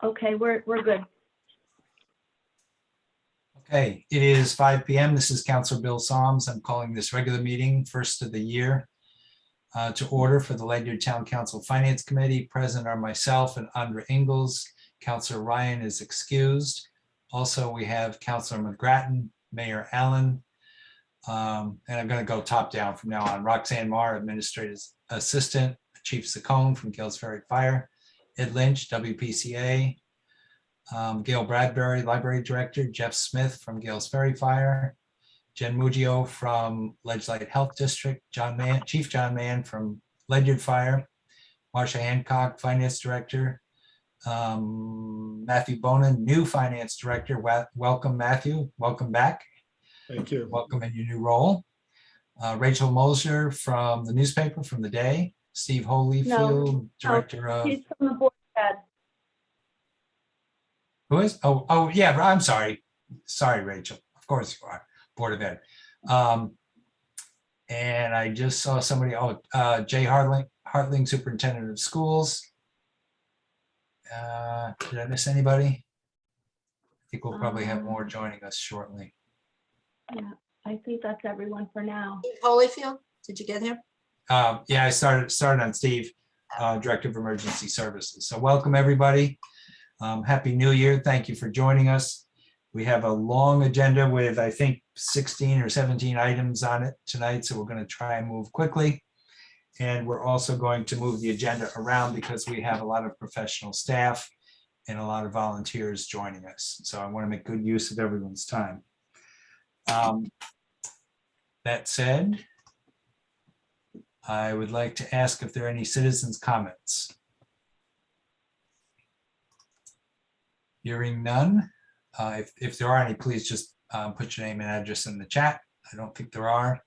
Okay, we're good. Okay, it is 5 p.m. This is Councilor Bill Psalms. I'm calling this regular meeting, first of the year, to order for the Ledyard Town Council Finance Committee. Present are myself and Andra Ingalls. Councilor Ryan is excused. Also, we have Councilor McGrattan, Mayor Allen, and I'm going to go top down from now on. Roxanne Marr, Administrative Assistant, Chief Saccone from Gales Ferry Fire, Ed Lynch, WPCA, Gail Bradbury, Library Director, Jeff Smith from Gales Ferry Fire, Jen Muggio from Ledgelight Health District, Chief John Mann from Ledyard Fire, Marsha Hancock, Finance Director, Matthew Bonin, new Finance Director. Welcome, Matthew. Welcome back. Thank you. Welcome in your new role. Rachel Moser from the newspaper, from The Day, Steve Holyfield, Director of... He's from the board, Ed. Who is? Oh, yeah, I'm sorry. Sorry, Rachel. Of course you are. Board of Ed. And I just saw somebody, Jay Hartling, Superintendent of Schools. Did I miss anybody? I think we'll probably have more joining us shortly. Yeah, I think that's everyone for now. Steve Holyfield, did you get him? Yeah, I started on Steve, Director of Emergency Services. So welcome, everybody. Happy New Year. Thank you for joining us. We have a long agenda with, I think, 16 or 17 items on it tonight, so we're going to try and move quickly. And we're also going to move the agenda around because we have a lot of professional staff and a lot of volunteers joining us. So I want to make good use of everyone's time. That said, I would like to ask if there are any citizens' comments. Hearing none. If there are any, please just put your name and address in the chat. I don't think there are.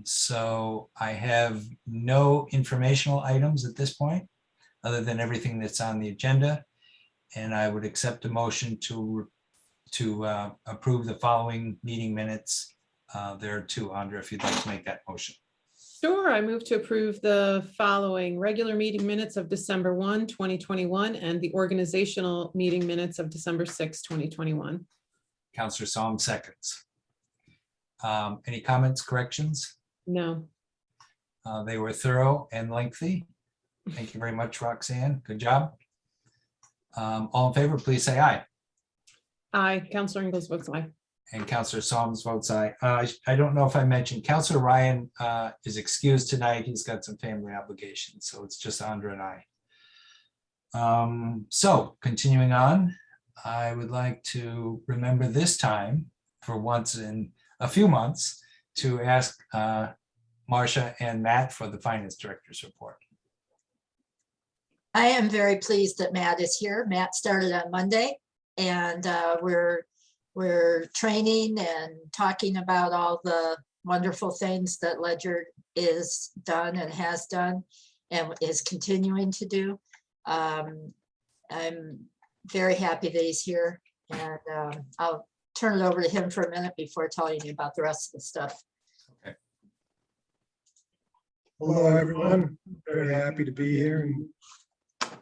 So I have no informational items at this point, other than everything that's on the agenda. And I would accept a motion to approve the following meeting minutes. There are two, Andra, if you'd like to make that motion. Sure, I move to approve the following regular meeting minutes of December 1, 2021, and the organizational meeting minutes of December 6, 2021. Councilor Psalm seconds. Any comments, corrections? No. They were thorough and lengthy. Thank you very much, Roxanne. Good job. All in favor, please say aye. Aye. Councilor Ingalls votes aye. And Councilor Psalms votes aye. I don't know if I mentioned, Councilor Ryan is excused tonight. He's got some family obligations, so it's just Andra and I. So continuing on, I would like to remember this time, for once in a few months, to ask Marsha and Matt for the Finance Director's report. I am very pleased that Matt is here. Matt started on Monday, and we're training and talking about all the wonderful things that Ledyard is done and has done and is continuing to do. I'm very happy that he's here, and I'll turn it over to him for a minute before telling you about the rest of the stuff. Okay. Hello, everyone. Very happy to be here and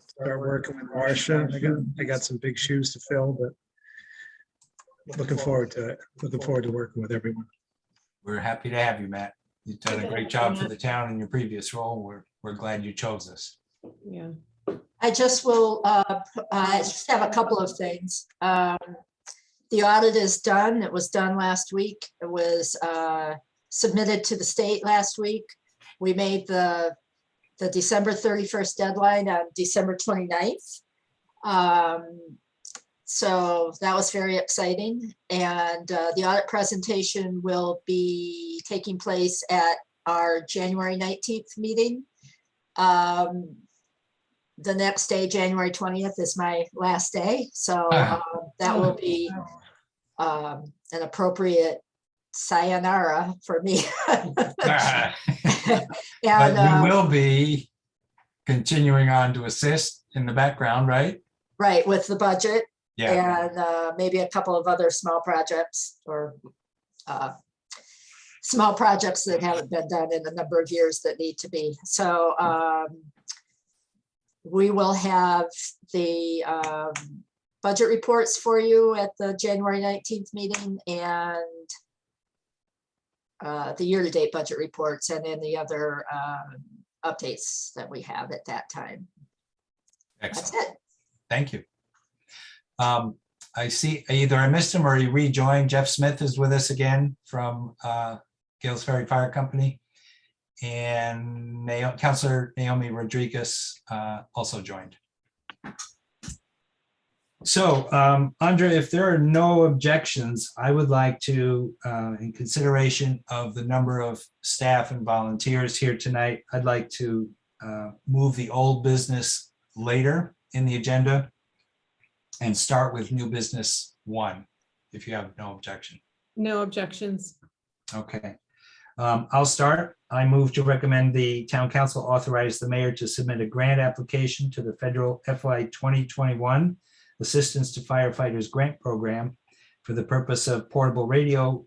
start working with Marsha. I got some big shoes to fill, but looking forward to it. Looking forward to working with everyone. We're happy to have you, Matt. You've done a great job for the town in your previous role. We're glad you chose us. Yeah. I just will I just have a couple of things. The audit is done. It was done last week. It was submitted to the state last week. We made the December 31st deadline on December 29th. So that was very exciting. And the audit presentation will be taking place at our January 19th meeting. The next day, January 20th, is my last day. So that will be an appropriate sayonara for me. But And, you will be continuing on to assist in the background, right? right, with the budget. Yeah. And maybe a couple of other small projects or small projects that haven't been done in a number of years that need to be. So We will have the budget reports for you at the January 19th meeting, and the year-to-date budget reports, and any other updates that we have at that time. That's Excellent. it. Thank you. I see either I missed him or he rejoined. Jeff Smith is with us again from Gales Ferry Fire Company. And Councilor Naomi Rodriguez also joined. So, Andre, if there are no objections, I would like to, in consideration of the number of staff and volunteers here tonight, I'd like to move the old business later in the agenda and start with new business 1, if you have no objection. No objections. Okay. I'll start. I move to recommend the town council authorize the mayor to submit a grant application to the federal FY 2021 Assistance to Firefighters Grant Program for the purpose of portable radio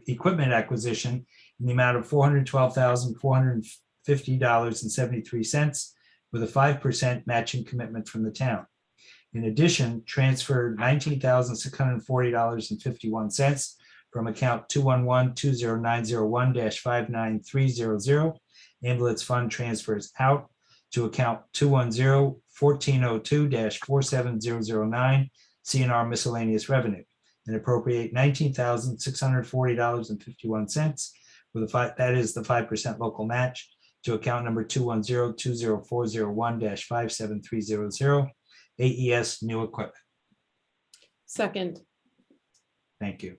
equipment acquisition in the amount of $412,450.73 with a 5% matching commitment from the town. In addition, transfer $19,640.51 from account 211-20901-59300 ambulance fund transfers out to account 210-1402-47009 CNR miscellaneous revenue and appropriate $19,640.51 with that is the 5% local match to account number 210-20401-57300 AES new equipment. Second. Thank you.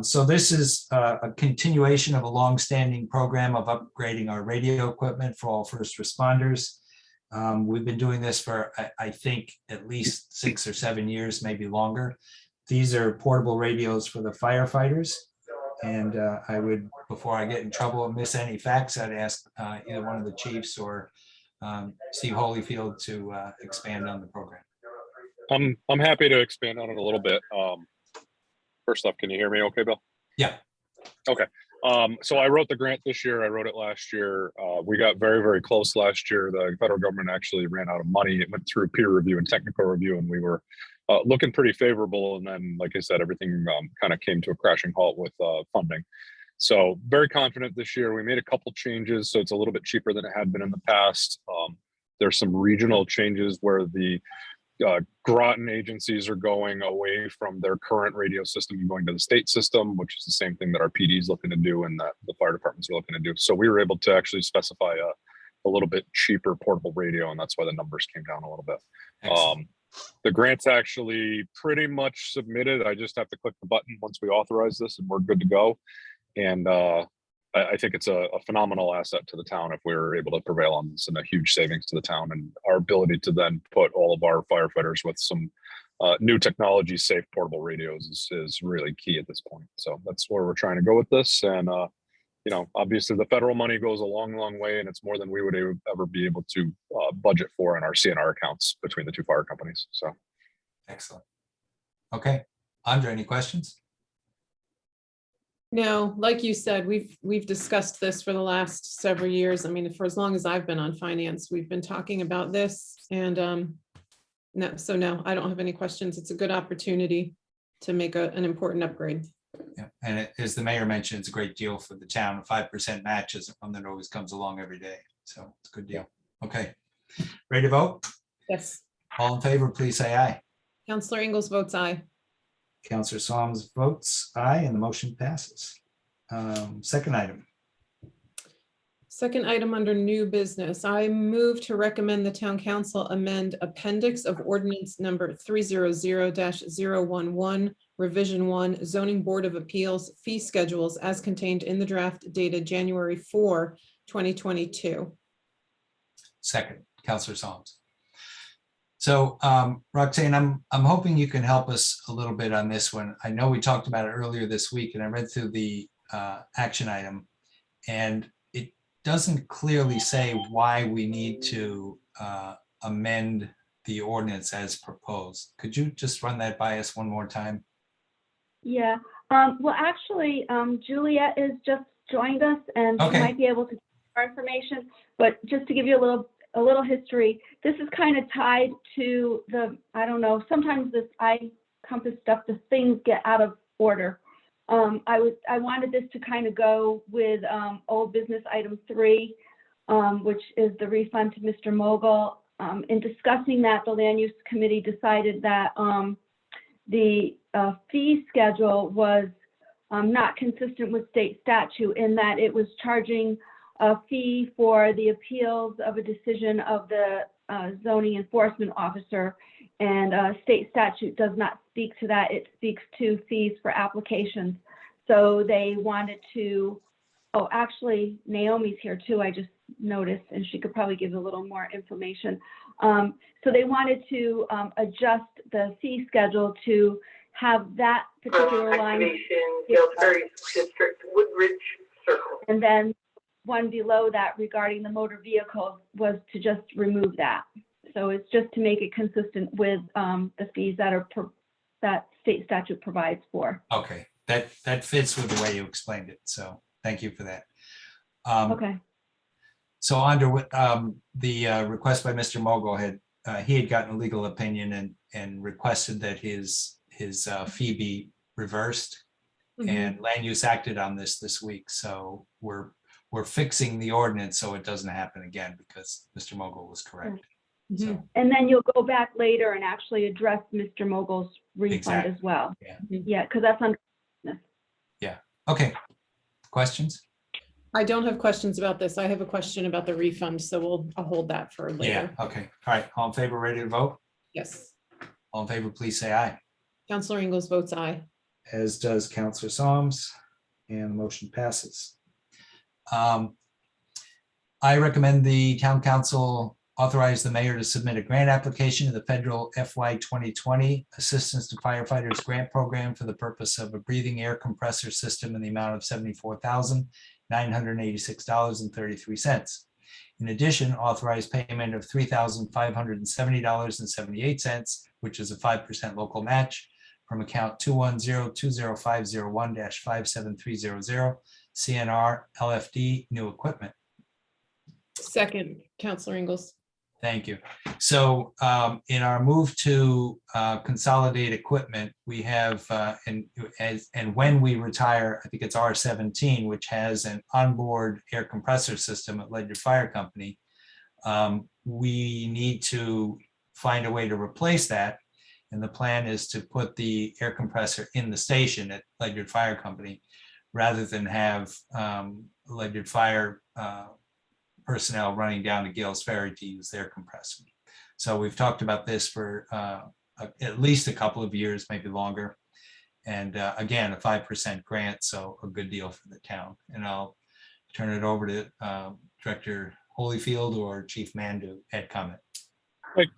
So this is a continuation of a longstanding program of upgrading our radio equipment for all first responders. We've been doing this for, I think, at least 6 or 7 years, maybe longer. These are portable radios for the firefighters. And I would, before I get in trouble and miss any facts, I'd ask either one of the chiefs or Steve Holyfield to expand on the program. I'm happy to expand on it a little bit. First off, can you hear me okay, Bill? Yeah. Okay. So I wrote the grant this year. I wrote it last year. We got very, very close last year. The federal government actually ran out of money. It went through peer review and technical review, and we were looking pretty favorable. And then, like I said, everything kind of came to a crashing halt with funding. So very confident this year. We made a couple changes, so it's a little bit cheaper than it had been in the past. There's some regional changes where the Groton agencies are going away from their current radio system and going to the state system, which is the same thing that our PD is looking to do and that the fire departments are looking to do. So we were able to actually specify a little bit cheaper portable radio, and that's why the numbers came down a little bit. The grant's actually pretty much submitted. I just have to click the button once we authorize this and we're good to go. And I think it's a phenomenal asset to the town if we're able to prevail on this, and a huge savings to the town, and our ability to then put all of our firefighters with some new technology safe portable radios is really key at this point. So that's where we're trying to go with this. And you know, obviously the federal money goes a long, long way, and it's more than we would ever be able to budget for in our CNR accounts between the two fire companies. So excellent. Okay, Andre, any questions? No, like you said, we've discussed this for the last several years. I mean, for as long as I've been on finance, we've been talking about this, and no, I don't have any questions. It's a good opportunity to make an important upgrade. Yeah, and as the mayor mentioned, it's a great deal for the town. 5% match is one that always comes along every day, so it's a good deal. Okay, ready to vote? Yes. All in favor, please say aye. Counselor Ingalls votes aye. Counselor Solms votes aye, and the motion passes. Second item. Second item under new business, I move to recommend the town council amend appendix of ordinance number 300-011, revision 1, zoning board of appeals fee schedules as contained in the draft dated January 4, 2022. Second, Counselor Solms. So Roxanne, I'm hoping you can help us a little bit on this one. I know we talked about it earlier this week, and I read through the action item, and it doesn't clearly say why we need to amend the ordinance as proposed. Could you just run that by us one more time? Yeah, well, actually, Juliet has just joined us, and she Okay. might be able to give more information, but just to give you a little a little history. This is kind of tied to I don't know, sometimes this compass stuff, the things get out of order. I wanted this to kind of go with old business item 3, which is the refund to Mr. Maugle. In discussing that, the land use committee decided that the fee schedule was not consistent with state statute in that it was charging a fee for the appeals of a decision of the zoning enforcement officer, and state statute does not speak to that. It speaks to fees for applications. So they wanted to, oh, actually, Naomi's here too, I just noticed, and she could probably give a little more information. So they wanted to adjust the fee schedule to have that particular line. Galesbury District, Woodridge Circle. And then one below that regarding the motor vehicles was to just remove that. So it's just to make it consistent with the fees that state statute provides for. Okay, that fits with the way you explained it. So thank you for that. Okay. So under the request by Mr. Maugle he had gotten a legal opinion and requested that his fee be reversed, and land use acted on this week. So we're fixing the ordinance so it doesn't happen again because Mr. Maugle was correct. So, And then you'll go back later and actually address Mr. Mogul's refund Exactly. as well. Yeah. Yeah, because that's under. okay, questions? I don't have questions about this. I have a question about the refund, so I'll hold that for Yeah, later. okay. All right, all in favor, ready to vote? Yes. All in favor, please say aye. Counselor Ingalls votes aye. As does Counselor Solms, and the motion passes. I recommend the town council authorize the mayor to submit a grant application to the federal FY 2020 Assistance to Firefighters Grant Program for the purpose of a breathing air compressor system in the amount of $74,986.33. In addition, authorize payment of $3,570.78, which is a 5% local match from account 210-20501-57300 CNR LFD new equipment. Second, Counselor Ingalls. Thank you. So in our move to consolidate equipment, we have, and when we retire, I think it's R17, which has an onboard air compressor system at Ledyard Fire Company, we need to find a way to replace that. And the plan is to put the air compressor in the station at Ledyard Fire Company, rather than have Ledyard Fire personnel running down to Gales Ferry to use their compressor. So we've talked about this for at least a couple of years, maybe longer. And again, a 5% grant, so a good deal for the town. And I'll turn it over to Director Holyfield or Chief Mann to add comment.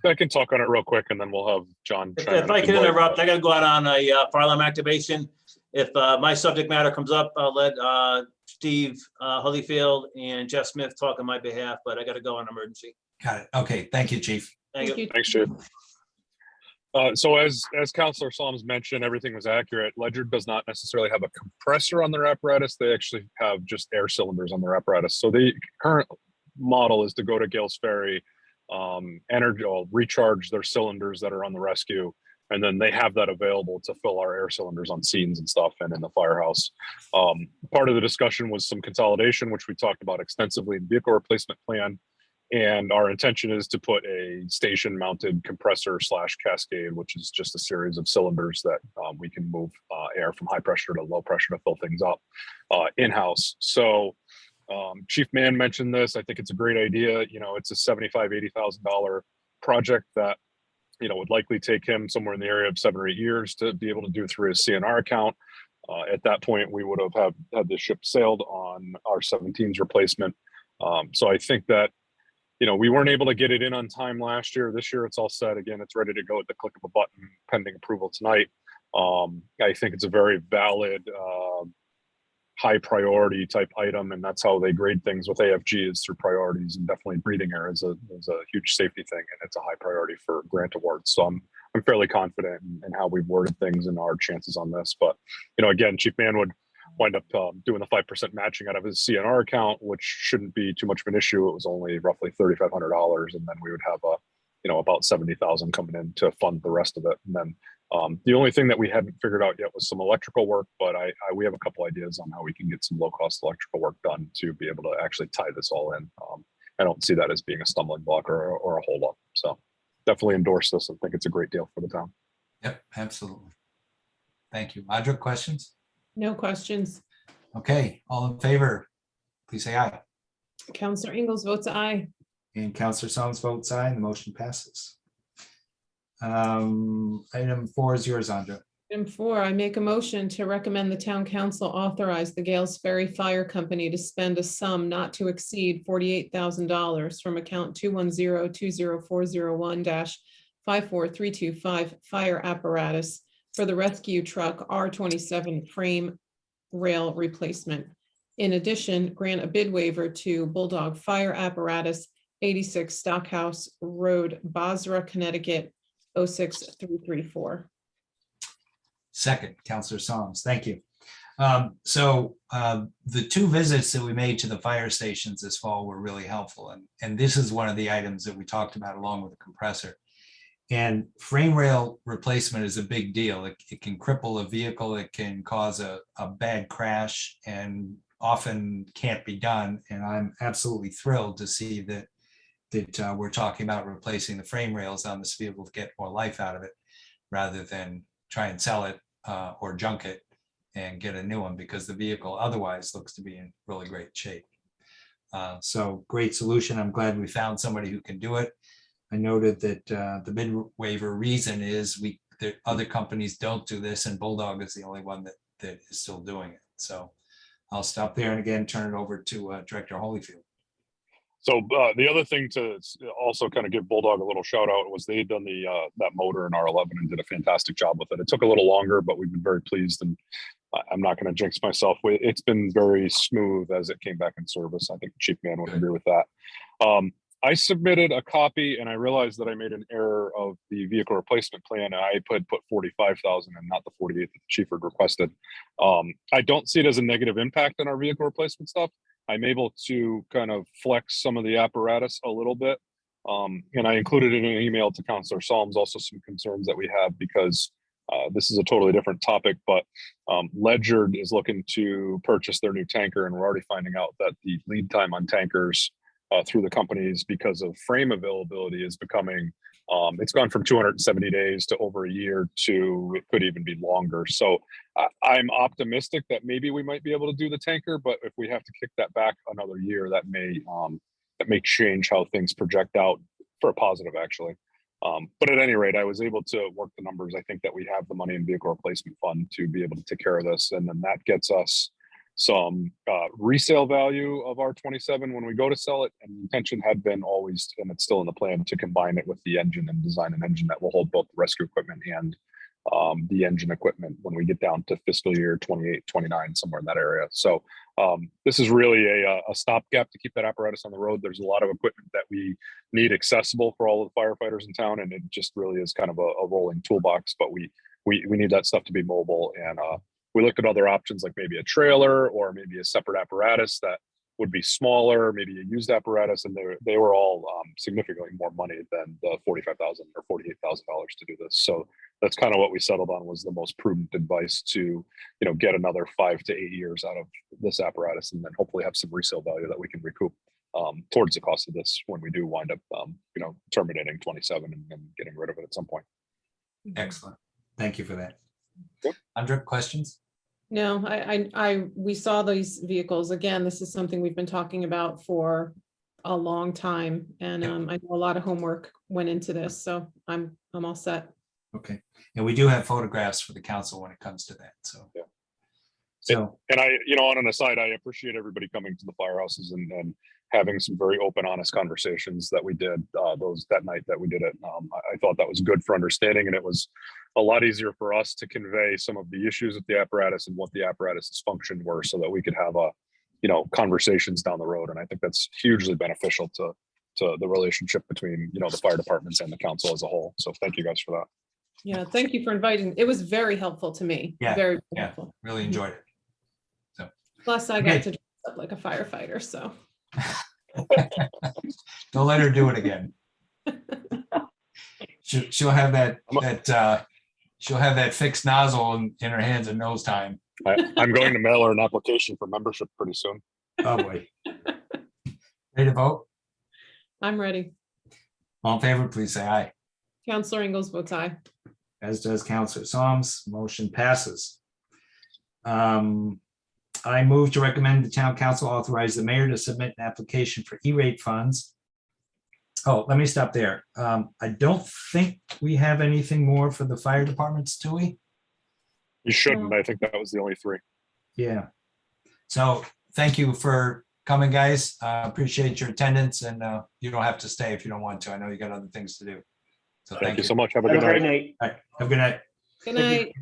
I can talk on it real quick, and then we'll have John. chime in If I he can would. interrupt, I gotta go out on a fire alarm activation. If my subject matter comes up, I'll let Steve Holyfield and Jeff Smith talk on my behalf, but I gotta go on emergency. Got it. Okay, thank you, Chief. Thank you. Thanks, Chief. So as Counselor Solms mentioned, everything was accurate. Ledyard does not necessarily have a compressor on their apparatus. They actually have just air cylinders on their apparatus. So the current model is to go to Gales Ferry, energy, recharge their cylinders that are on the rescue, and then they have that available to fill our air cylinders on scenes and stuff and in the firehouse. Part of the discussion was some consolidation, which we talked about extensively in vehicle replacement plan. And our intention is to put a station mounted compressor / cascade, which is just a series of cylinders that we can move air from high pressure to low pressure to fill things up in-house. So Chief Mann mentioned this. I think it's a great idea. You know, it's a $75,000, $80,000 project that, you know, would likely take him somewhere in the area of 7 or 8 years to be able to do through his CNR account. At that point, we would have had the ship sailed on our 17's replacement. So I think that, you know, we weren't able to get it in on time last year. This year, it's all set. Again, it's ready to go at the click of a button, pending approval tonight. I think it's a very valid, high priority type item, and that's how they grade things with AFG, is through priorities. And definitely breathing air is a huge safety thing, and it's a high priority for grant awards. So I'm fairly confident in how we've worded things and our chances on this. But, you know, again, Chief Mann would wind up doing the 5% matching out of his CNR account, which shouldn't be too much of an issue. It was only roughly $3,500, and then we would have about 70,000 coming in to fund the rest of it. And then the only thing that we hadn't figured out yet was some electrical work, but we have a couple ideas on how we can get some low-cost electrical work done to be able to actually tie this all in. I don't see that as being a stumbling block or a holdup. So definitely endorse this. I think it's a great deal for the town. Yep, absolutely. Thank you. Audra, questions? No questions. Okay, all in favor, please say aye. Counselor Ingalls votes aye. And Counselor Soms votes aye, and the motion passes. Item 4 is yours, Andra. Item 4, I make a motion to recommend the town council authorize the Gales Ferry Fire Company to spend a sum not to exceed $48,000 from account 210-20401-54325 fire apparatus for the rescue truck R27 frame rail replacement. In addition, grant a bid waiver to Bulldog Fire Apparatus, 86 Stockhouse Road, Basra, Connecticut, 06334. Second, Counselor Soms, thank you. The 2 visits that we made to the fire stations this fall were really helpful. And this is one of the items that we talked about along with the compressor. And frame rail replacement is a big deal. It can cripple a vehicle. It can cause a bad crash and often can't be done. And I'm absolutely thrilled to see that we're talking about replacing the frame rails on this vehicle to get more life out of it rather than try and sell it or junk it and get a new one, because the vehicle otherwise looks to be in really great shape. So great solution. I'm glad we found somebody who can do it. I noted that the bid waiver reason is that other companies don't do this, and Bulldog is the only one that is still doing it. So I'll stop there and again turn it over to Director Holyfield. So the other thing to also kind of give Bulldog a little shout out was they had done that motor in R11 and did a fantastic job with it. It took a little longer, but we've been very pleased, and I'm not going to jinx myself. It's been very smooth as it came back in service. I think Chief Man would agree with that. I submitted a copy and I realized that I made an error of the vehicle replacement plan. And I put 45,000 and not the 48 that the chief had requested. I don't see it as a negative impact on our vehicle replacement stuff. I'm able to kind of flex some of the apparatus a little bit. And I included in an email to Counselor Soms also some concerns that we have, because this is a totally different topic, but Ledyard is looking to purchase their new tanker, and we're already finding out that the lead time on tankers through the companies because of frame availability is becoming, it's gone from 270 days to over a year to it could even be longer. So I'm optimistic that maybe we might be able to do the tanker, but if we have to kick that back another year, that may change how things project out for a positive, actually. But at any rate, I was able to work the numbers. I think that we have the money in vehicle replacement fund to be able to take care of this. And then that gets us some resale value of R27 when we go to sell it. And the intention had been always, and it's still in the plan, to combine it with the engine and design an engine that will hold both the rescue equipment and the engine equipment when we get down to fiscal year 28, 29, somewhere in that area. So this is really a stopgap to keep that apparatus on the road. There's a lot of equipment that we need accessible for all of the firefighters in town, and it just really is kind of a rolling toolbox, but we need that stuff to be mobile. And we looked at other options, like maybe a trailer or maybe a separate apparatus that would be smaller, maybe a used apparatus, and they were all significantly more money than the $45,000 or $48,000 to do this. So that's kind of what we settled on, was the most prudent advice to, get another 5 to 8 years out of this apparatus, and then hopefully have some resale value that we can recoup towards the cost of this when we do wind up, terminating 27 and getting rid of it at some point. Excellent. Thank you for that. Yep. Andrea, questions? No, we saw these vehicles. Again, this is something we've been talking about for a long time. And I know a lot of homework went into this, so I'm all set. Okay. And we do have photographs for the council when it comes to that. So, yeah. So, and I, on an aside, I appreciate everybody coming to the firehouses and having some very open, honest conversations that we did that night that we did it. I thought that was good for understanding, and it was a lot easier for us to convey some of the issues with the apparatus and what the apparatus's function were, so that we could have conversations down the road. And I think that's hugely beneficial to the relationship between, the fire departments and the council as a whole. So thank you guys for that. Yeah, thank you for inviting. It was very helpful to me. Yeah, Very yeah, helpful. really enjoyed it. Plus I Okay. got to dress up like a firefighter, so. Don't let her do it again. She'll have she'll have that fixed nozzle in her hands in nose time. I'm going to mail her an application for membership pretty soon. Oh, boy. Ready to vote? I'm ready. All in favor, please say aye. Counselor Ingalls votes aye. As does Counselor Psalms. Motion passes. I move to recommend the town council authorize the mayor to submit an application for E-rate funds. Oh, let me stop there. I don't think we have anything more for the fire departments, do we? You shouldn't. I think that was the only three. Yeah. So thank you for coming, guys. Appreciate your attendance, and you don't have to stay if you don't want to. I know you got other things to do. So Thank you so much. Have a Have a good great night. night. All right. Have a good night. Good night.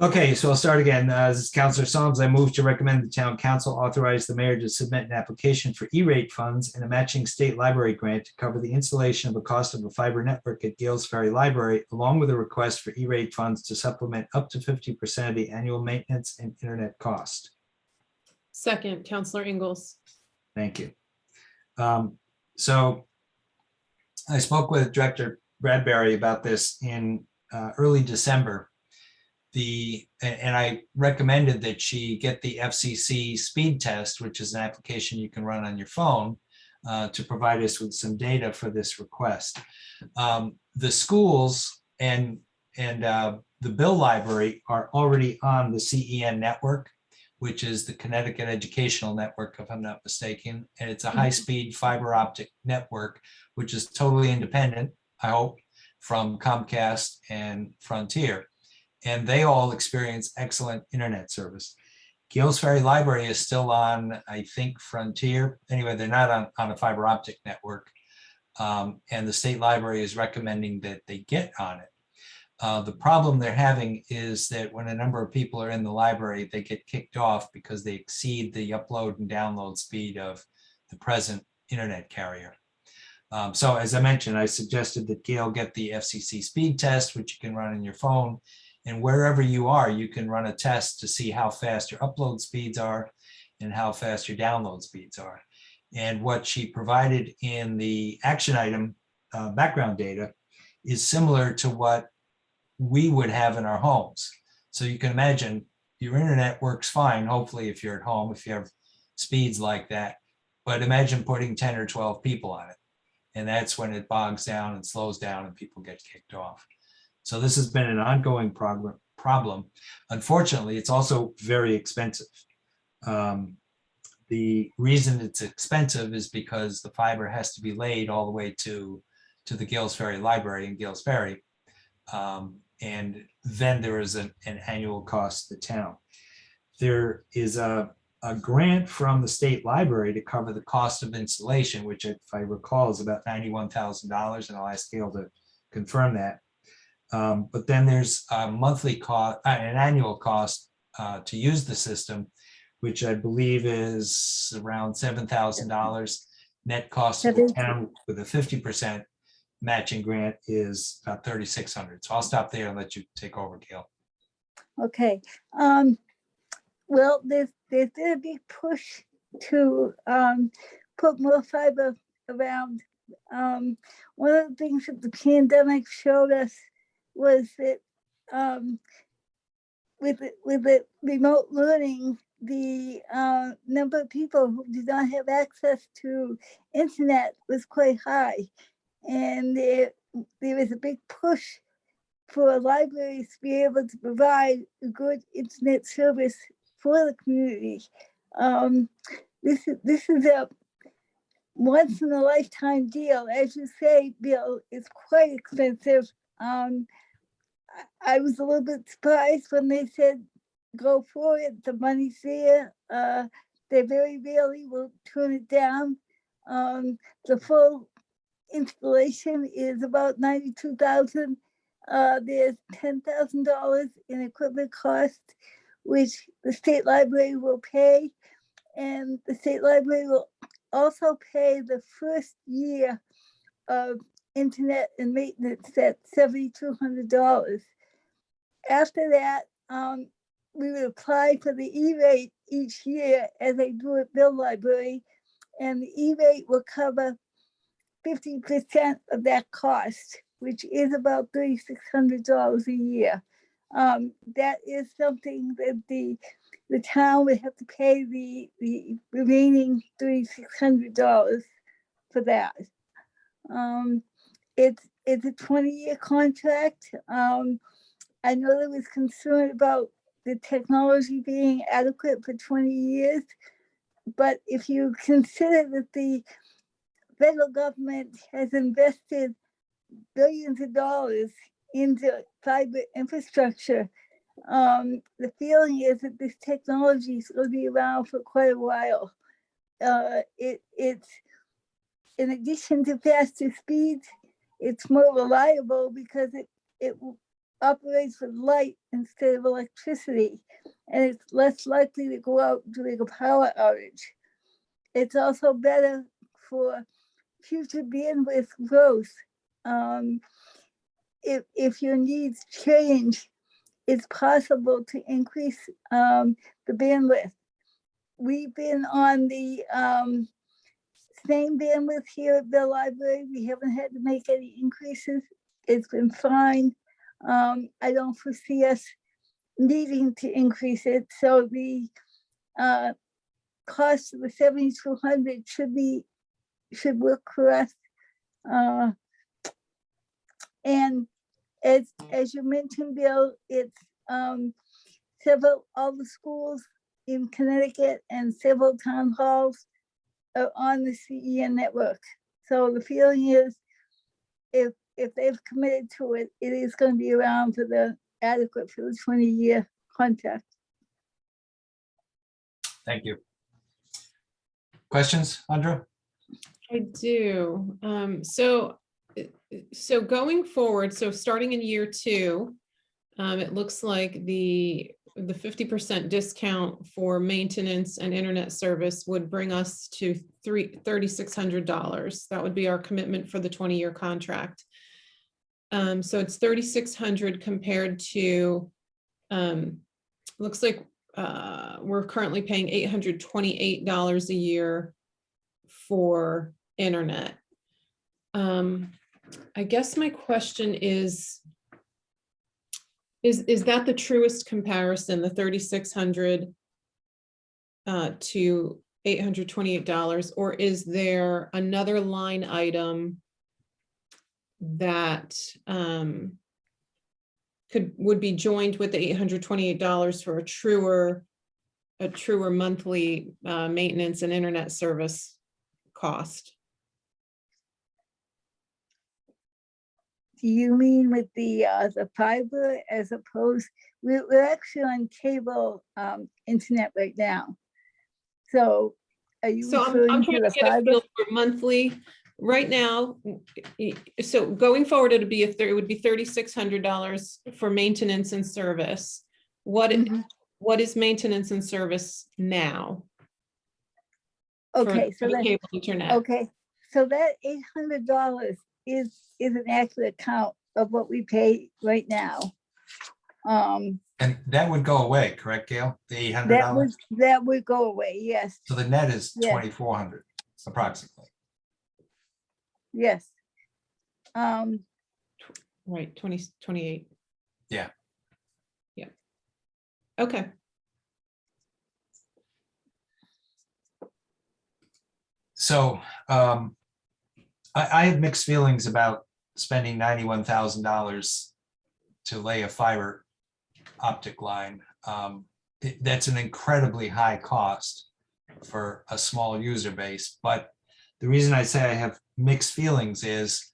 Okay, so I'll start again. This is Counselor Psalms. I move to recommend the town council authorize the mayor to submit an application for E-rate funds and a matching state library grant to cover the installation of the cost of a fiber network at Gales Ferry Library, along with a request for E-rate funds to supplement up to 50% of the annual maintenance and internet cost. Second, Counselor Ingalls. Thank you. So I spoke with Director Bradbury about this in early December. And I recommended that she get the FCC speed test, which is an application you can run on your phone to provide us with some data for this request. The schools and the Bill Library are already on the CEN network, which is the Connecticut Educational Network, if I'm not mistaken. And it's a high-speed fiber optic network, which is totally independent, I hope, from Comcast and Frontier. And they all experience excellent internet service. Gales Ferry Library is still on, I think, Frontier. Anyway, they're not on a fiber optic network. And the state library is recommending that they get on it. The problem they're having is that when a number of people are in the library, they get kicked off because they exceed the upload and download speed of the present internet carrier. So as I mentioned, I suggested that Gail get the FCC speed test, which you can run on your phone. And wherever you are, you can run a test to see how fast your upload speeds are and how fast your download speeds are. And what she provided in the action item background data is similar to what we would have in our homes. So you can imagine your internet works fine, hopefully, if you're at home, if you have speeds like that. But imagine putting 10 or 12 people on it. And that's when it bogs down and slows down and people get kicked off. So this has been an ongoing problem. Unfortunately, it's also very expensive. The reason it's expensive is because the fiber has to be laid all the way to the Gales Ferry Library in Gales Ferry. And then there is an annual cost to the town. There is a grant from the state library to cover the cost of installation, which if I recall is about $91,000, and I'll ask Gail to confirm that. But then there's a monthly cost, an annual cost to use the system, which I believe is around $7,000. Net cost of the town with a 50% matching grant is about $3,600. So I'll stop there and let you take over, Gail. Okay. Well, there's been a big push to put more fiber around. One of the things that the pandemic showed us was that with the remote learning, the number of people who did not have access to internet was quite high. And there is a big push for libraries to be able to provide a good internet service for the community. This is a once in a lifetime deal. As you say, Bill, it's quite expensive. I was a little bit surprised when they said, go for it, the money's there. They very rarely will turn it down. The full installation is about $92,000. There's $10,000 in equipment cost, which the state library will pay. And the state library will also pay the first year of internet and maintenance at $7,200. After that, we would apply for the E-rate each year as they do at Bill Library, and the E-rate will cover 50% of that cost, which is about $3,600 a year. That is something that the town would have to pay the remaining $3,600 for that. It's a 20-year contract. I know there was concern about the technology being adequate for 20 years, but if you consider that the federal government has invested billions of dollars into fiber infrastructure, the feeling is that this technology is going to be around for quite a while. It's in addition to faster speeds, it's more reliable because it operates with light instead of electricity, and it's less likely to go out during a power outage. It's also better for future bandwidth growth. If your needs change, it's possible to increase the bandwidth. We've been on the same bandwidth here at the library. We haven't had to make any increases. It's been fine. I don't foresee us needing to increase it. So the cost of the 7,200 should work for us. And as you mentioned, Bill, it's all the schools in Connecticut and several town halls are on the CEN network. So the feeling is if they've committed to it, it is going to be around for the 20-year contract. Thank you. Questions, Andra? I do. So going forward, so starting in year 2, it looks like the 50% discount for maintenance and internet service would bring us to $3,600. That would be our commitment for the 20-year contract. So it's $3,600 compared to, looks like we're currently paying $828 a year for internet. I guess my question is that the truest comparison, the $3,600 to $828, or is there another line item that would be joined with the $828 for a truer monthly maintenance and internet service cost? Do you mean with the fiber as opposed? We're actually on cable internet right now. So are you So referring I'm to trying the to get a fiber? feel for monthly. Right now, so going forward, it would be $3,600 for maintenance and service. What is maintenance and service now? Okay, for the cable internet? Okay, so that $800 is an accurate count of what we pay right now. And that would go away, correct, Gail? The $800? That would go away, yes. So the net is Yes. 2,400 approximately. Yes. Right, 28. Yeah. Yeah. Okay. So I have mixed feelings about spending $91,000 to lay a fiber optic line. That's an incredibly high cost for a small user base. But the reason I say I have mixed feelings is,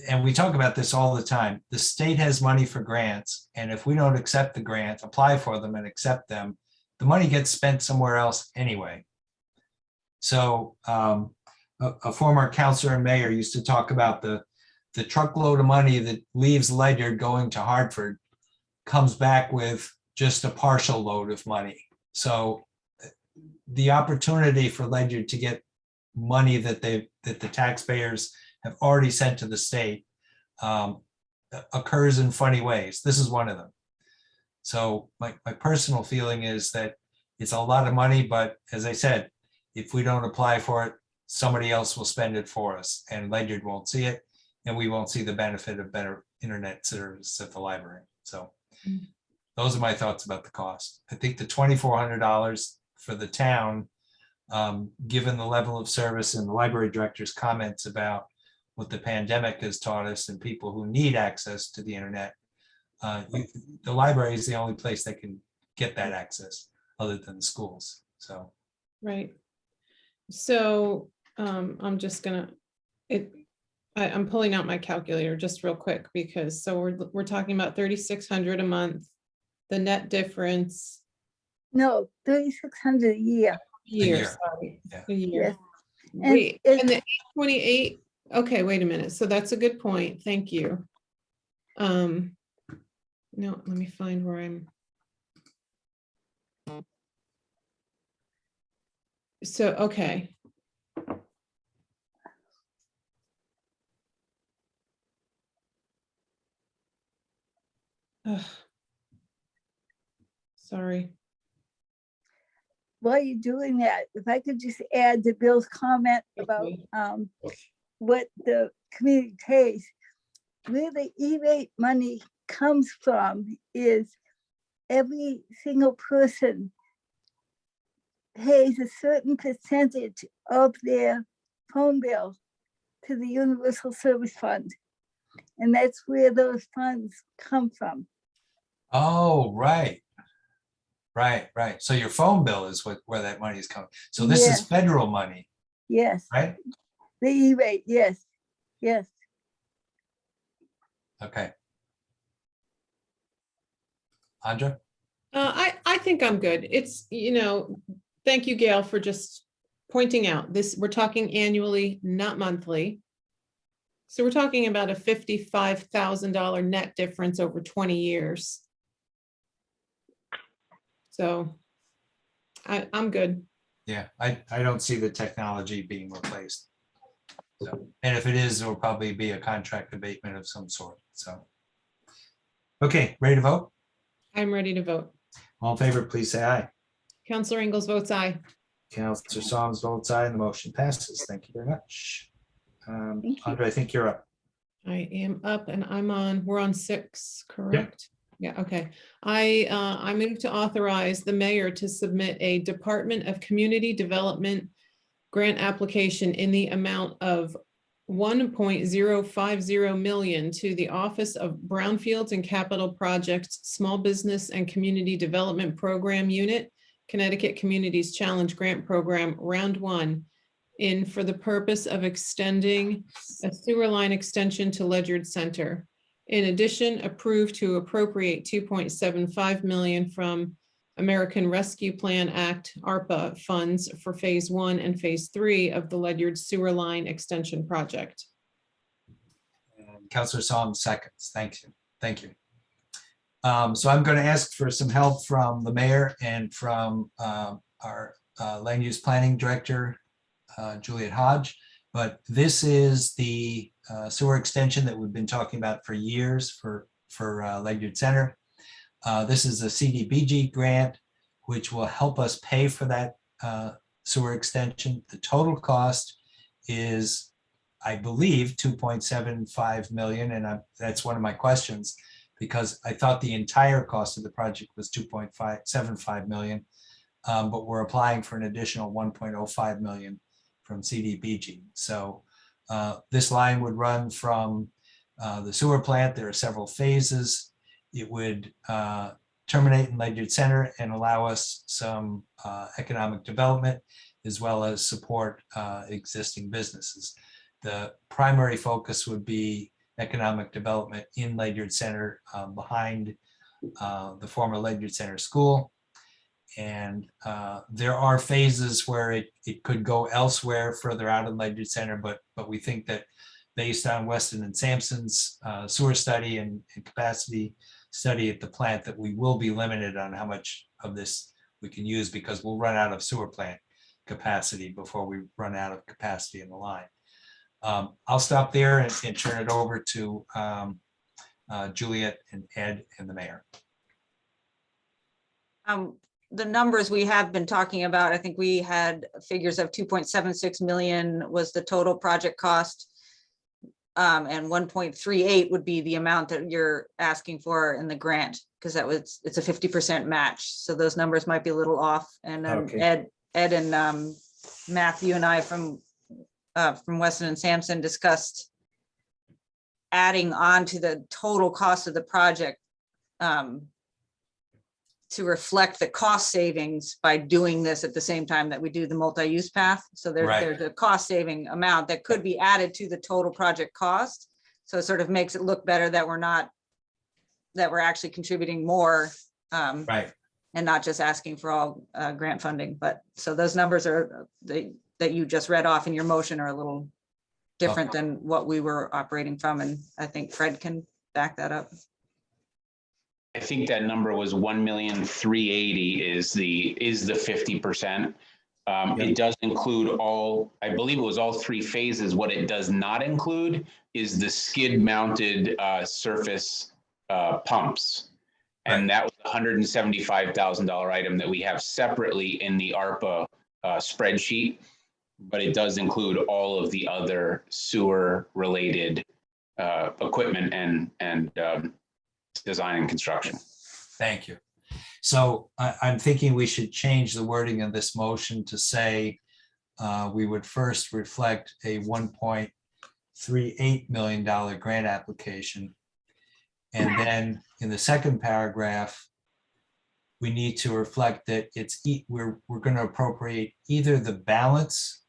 and we talk about this all the time, the state has money for grants. And if we don't accept the grant, apply for them and accept them, the money gets spent somewhere else anyway. So a former councilor and mayor used to talk about the truckload of money that leaves Ledyard going to Hartford comes back with just a partial load of money. So the opportunity for Ledyard to get money that the taxpayers have already sent to the state occurs in funny ways. This is one of them. So my personal feeling is that it's a lot of money, but as I said, if we don't apply for it, somebody else will spend it for us and Ledyard won't see it. And we won't see the benefit of better internet service at the library. So those are my thoughts about the cost. I think the $2,400 for the town, given the level of service and the library director's comments about what the pandemic has taught us and people who need access to the internet, the library is the only place that can get that access other than the schools. So, Right. So I'm just gonna, I'm pulling out my calculator just real quick because we're talking about 3,600 a month, the net difference. No, 3,600 a year. Year, year. sorry, Yeah. a year. Yes. And Wait, it's- and the 828, okay, wait a minute. So that's a good point. Thank you. No, let me find where I'm. So, okay. Ugh. Sorry. While you're doing that, if I could just add to Bill's comment about Okay. what the community pays, where the E-rate money comes from is every single person pays a certain percentage of their phone bill to the Universal Service Fund. And that's where those funds come from. oh, right. Right. So your phone bill is where that money is coming. So this is Yeah. federal money, Yes, right? the E-rate, yes, yes. Okay. Andra? I think I'm good. It's, thank you, Gail, for just pointing out this. We're talking annually, not monthly. So we're talking about a $55,000 net difference over 20 years. So I'm good. Yeah, I don't see the technology being replaced. So, and if it is, it'll probably be a contract abatement of some sort. So. Okay, ready to vote? I'm ready to vote. All in favor, please say aye. Counselor Ingalls votes aye. Counselor Psalms votes aye and the motion passes. Thank you very much. Thank you. Andre, I think you're up. I am up and we're on 6, correct? Yeah, okay. I move to authorize the mayor to submit a Department of Community Development grant application in the amount of 1.050 million to the Office of Brownfields and Capital Projects Small Business and Community Development Program Unit, Connecticut Communities Challenge Grant Program, Round 1, for the purpose of extending a sewer line extension to Ledyard Center. In addition, approved to appropriate 2.75 million from American Rescue Plan Act, ARPA funds for Phase 1 and Phase 3 of the Ledyard Sewer Line Extension Project. And Counselor Psalms seconds. Thank you. Thank you. So I'm going to ask for some help from the mayor and from our land use planning director, Juliet Hodge. But this is the sewer extension that we've been talking about for years for Ledyard Center. This is a CDBG grant, which will help us pay for that sewer extension. The total cost is, I believe, 2.75 million. And that's one of my questions, because I thought the entire cost of the project was 2.75 million, but we're applying for an additional 1.05 million from CDBG. So this line would run from the sewer plant. There are several phases. It would terminate in Ledyard Center and allow us some economic development, as well as support existing businesses. The primary focus would be economic development in Ledyard Center, behind the former Ledyard Center School. And there are phases where it could go elsewhere further out in Ledyard Center, but we think that based on Weston and Sampson's sewer study and capacity study at the plant, that we will be limited on how much of this we can use, because we'll run out of sewer plant capacity before we run out of capacity in the line. I'll stop there and turn it over to Juliet and Ed and the mayor. The numbers we have been talking about, I think we had figures of 2.76 million was the total project cost. And 1.38 would be the amount that you're asking for in the grant, because it's a 50% match. So those numbers might be a little off. And Okay. Ed and Matthew and I from Weston and Sampson discussed adding on to the total cost of the project to reflect the cost savings by doing this at the same time that we do the multi-use path. So Right. there's a cost saving amount that could be added to the total project cost. So it sort of makes it look better that we're actually contributing more Right. and not just asking for all grant funding. But so those numbers that you just read off in your motion are a little different than what we were operating from. And I think Fred can back that up. I think that number was 1,380,000 is the 50%. It does include all, I believe it was all 3 phases. What it does not include is the skid mounted surface pumps. And that was a $175,000 item that we have separately in the ARPA spreadsheet, but it does include all of the other sewer related equipment and design and construction. Thank you. So I'm thinking we should change the wording of this motion to say we would first reflect a $1.38 million grant application. And then in the second paragraph, we need to reflect that we're going to appropriate either the balance,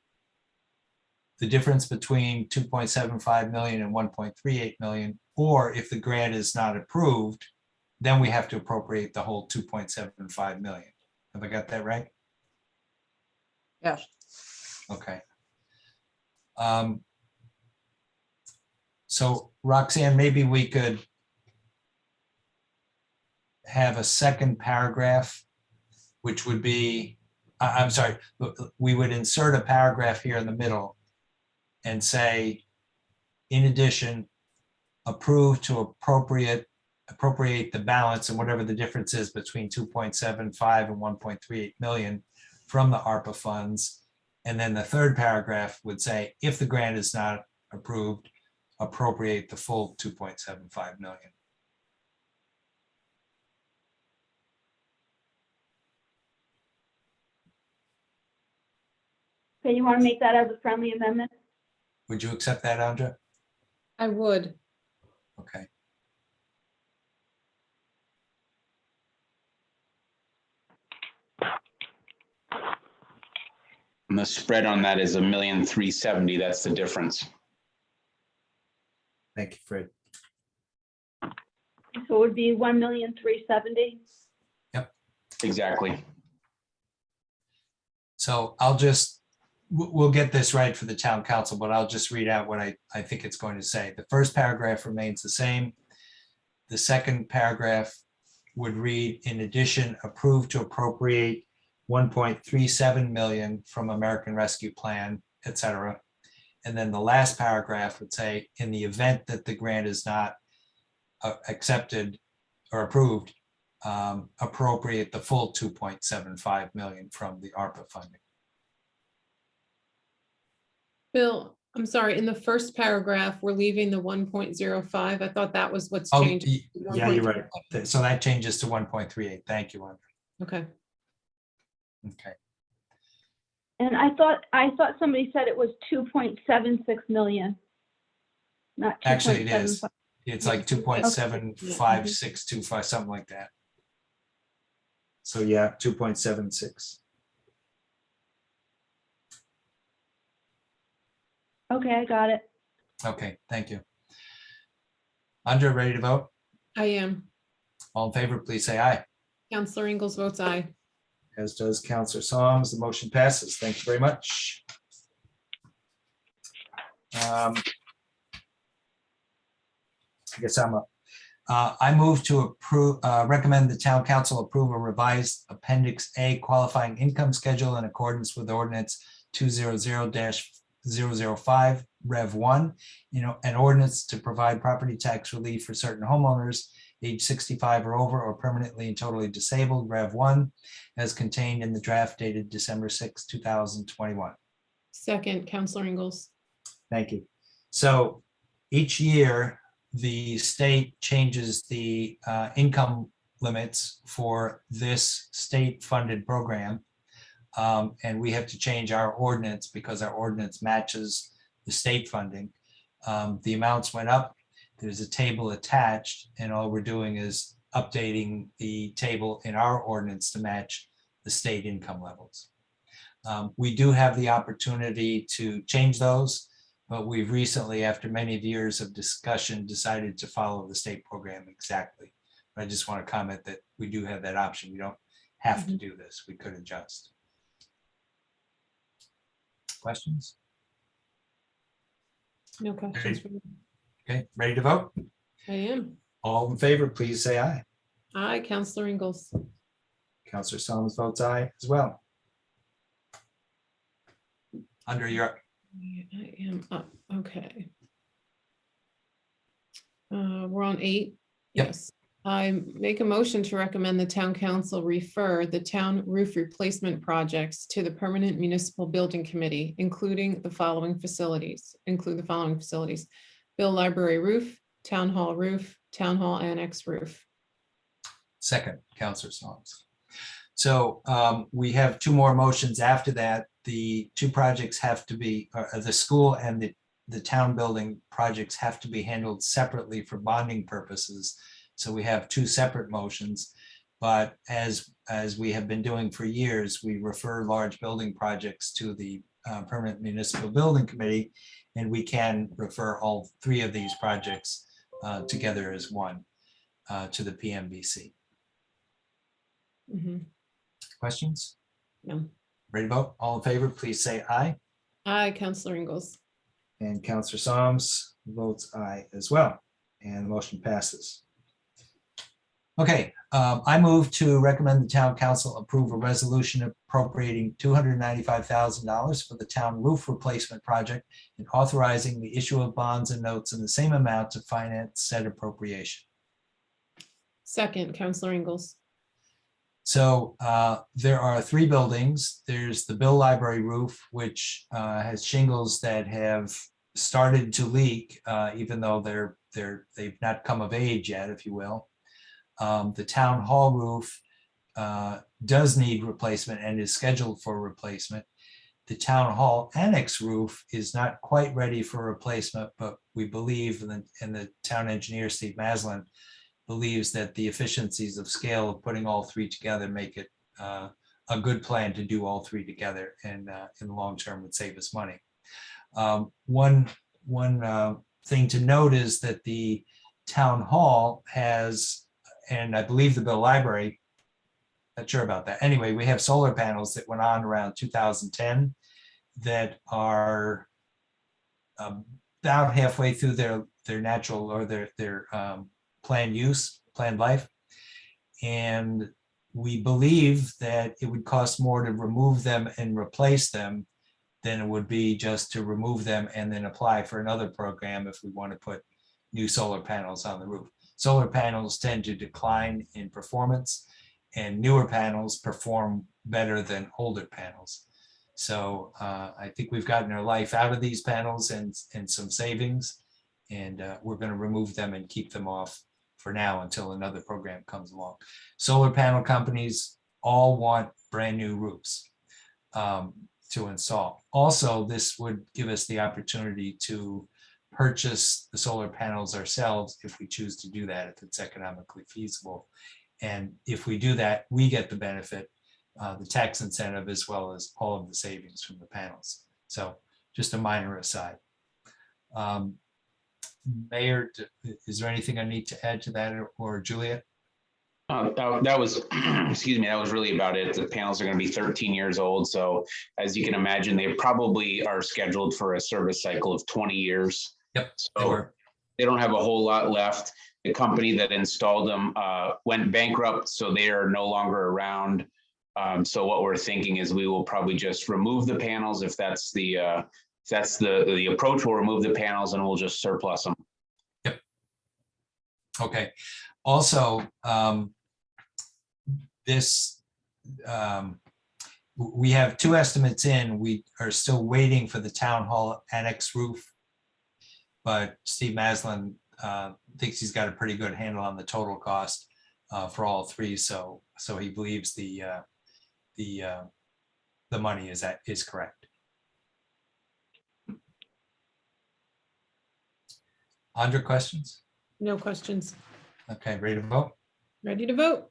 the difference between 2.75 million and 1.38 million, or if the grant is not approved, then we have to appropriate the whole 2.75 million. Have I got that right? Yes. Okay. So Roxanne, maybe we could have a second paragraph, which would be, I'm sorry, we would insert a paragraph here in the middle and say, in addition, approved to appropriate the balance and whatever the difference is between 2.75 and 1.38 million from the ARPA funds. And then the third paragraph would say, if the grant is not approved, appropriate the full 2.75 million. Okay, you want to make that as a friendly amendment? Would you accept that, Andrea? I would. Okay. And the spread on that is 1,370,000. That's the difference. Thank you, Fred. So it would be 1,370,000. Yep. Exactly. So we'll get this right for the town council, but I'll just read out what I think it's going to say. The first paragraph remains the same. The second paragraph would read, in addition, approved to appropriate 1.37 million from American Rescue Plan, et cetera. And then the last paragraph would say, in the event that the grant is not accepted or approved, appropriate the full 2.75 million from the ARPA funding. Bill, I'm sorry, in the first paragraph, we're leaving the 1.05. I thought that was what's Oh, changed. yeah, you're right. So that changes to 1.38. Thank you, Andrea. Okay. Okay. And I thought somebody said it was 2.76 million. Not Actually, it 2.75. is. It's like 2.75625, something like that. So yeah, 2.76. Okay, I got it. Okay, thank you. Andrea, ready to vote? I am. All in favor, please say aye. Counselor Ingalls votes aye. As does Counselor Solms. The motion passes. Thank you very much. I guess I'm up. I move to approve, recommend the town council approve a revised Appendix A qualifying income schedule in accordance with ordinance 200-005 Rev 1, an ordinance to provide property tax relief for certain homeowners age 65 or over or permanently and totally disabled, Rev 1, as contained in the draft dated December 6, 2021. Second, Counselor Ingalls. Thank you. So each year, the state changes the income limits for this state-funded program. And we have to change our ordinance because our ordinance matches the state funding. The amounts went up. There's a table attached, and all we're doing is updating the table in our ordinance to match the state income levels. We do have the opportunity to change those, but we've recently, after many years of discussion, decided to follow the state program exactly. But I just want to comment that we do have that option. We don't have to do this. We could adjust. Questions? No questions from me. Okay, ready to vote? I am. All in favor, please say aye. Aye, Counselor Ingalls. Counselor Solomon votes aye as well. Under your, I am up. Okay. We're on 8. Yep. Yes. I make a motion to recommend the town council refer the town roof replacement projects to the Permanent Municipal Building Committee, include the following facilities. Bill Library roof, Town Hall roof, Town Hall Annex roof. second, Counselor Solomon. So we have 2 more motions after that. The 2 projects have to be, the school and the town building projects have to be handled separately for bonding purposes. So we have 2 separate motions, but as we have been doing for years, we refer large building projects to the Permanent Municipal Building Committee, and we can refer all 3 of these projects together as one to the PMBC. Questions? No. Ready to vote? All in favor, please say aye. Aye, Counselor Ingalls. And Counselor Solomon votes aye as well. And the motion passes. Okay, I move to recommend the town council approve a resolution appropriating $295,000 for the town roof replacement project and authorizing the issue of bonds and notes in the same amount to finance said appropriation. Second, Counselor Ingalls. So there are 3 buildings. There's the Bill Library roof, which has shingles that have started to leak, even though they've not come of age yet, if you will. The town hall roof does need replacement and is scheduled for replacement. The town hall annex roof is not quite ready for replacement, but we believe, and the town engineer, Steve Maslin, believes that the efficiencies of scale of putting all 3 together make it a good plan to do all 3 together, and in the long term would save us money. One thing to note is that the town hall has, and I believe the Bill Library, not sure about that. Anyway, we have solar panels that went on around 2010 that are about halfway through their natural or their planned life. And we believe that it would cost more to remove them and replace them than it would be just to remove them and then apply for another program if we want to put new solar panels on the roof. Solar panels tend to decline in performance, and newer panels perform better than older panels. So I think we've gotten our life out of these panels and some savings, and we're going to remove them and keep them off for now until another program comes along. Solar panel companies all want brand new roofs to install. Also, this would give us the opportunity to purchase the solar panels ourselves if we choose to do that, if it's economically feasible. And if we do that, we get the benefit, the tax incentive, as well as all of the savings from the panels. So just a minor aside. Mayor, is there anything I need to add to that, or Juliet? That was, excuse me, that was really about it. The panels are going to be 13 years old. So as you can imagine, they probably are scheduled for a service cycle of 20 years. Yep. So they don't have a whole lot left. The company that installed them went bankrupt, so they are no longer around. So what we're thinking is we will probably just remove the panels if that's the So that's the approach. We'll remove the panels and we'll just surplus them. Okay. Also, we have two estimates in. We are still waiting for the town hall annex roof. But Steve Maslin thinks he's got a pretty good handle on the total cost for all three. So he believes the money is correct. Andre, questions? No questions. Okay, ready to vote? Ready to vote?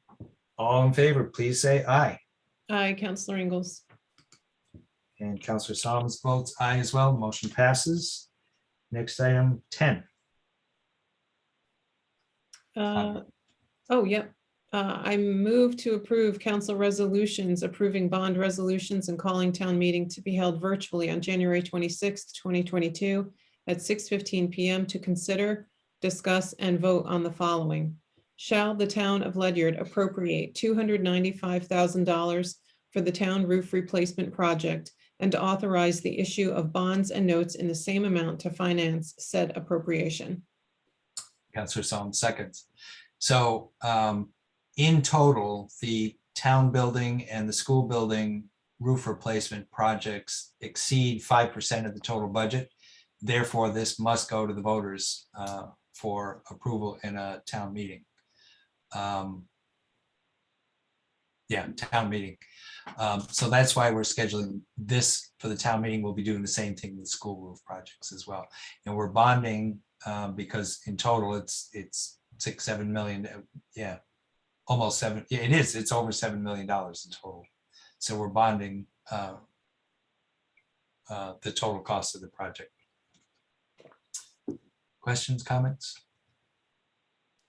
All in favor, please say aye. Aye, Counselor Ingalls. And Counselor Solomons votes aye as well. Motion passes. Next item 10. Oh, yep. I move to approve council resolutions, approving bond resolutions and calling town meeting to be held virtually on January 26th, 2022 at 6:15 PM to consider, discuss, and vote on the following. Shall the town of Ledyard appropriate $295,000 for the town roof replacement project and authorize the issue of bonds and notes in the same amount to finance said appropriation? Counselor Solomons seconds. So in total, the town building and the school building roof replacement projects exceed 5% of the total budget. Therefore, this must go to the voters for approval in a town meeting. Town meeting. So that's why we're scheduling this for the town meeting. We'll be doing the same thing with school roof projects as well. And we're bonding because in total it's 6-7 million. Yeah, almost 7. Yeah, it is. It's over $7 million in total. So we're bonding the total cost of the project. Questions, comments?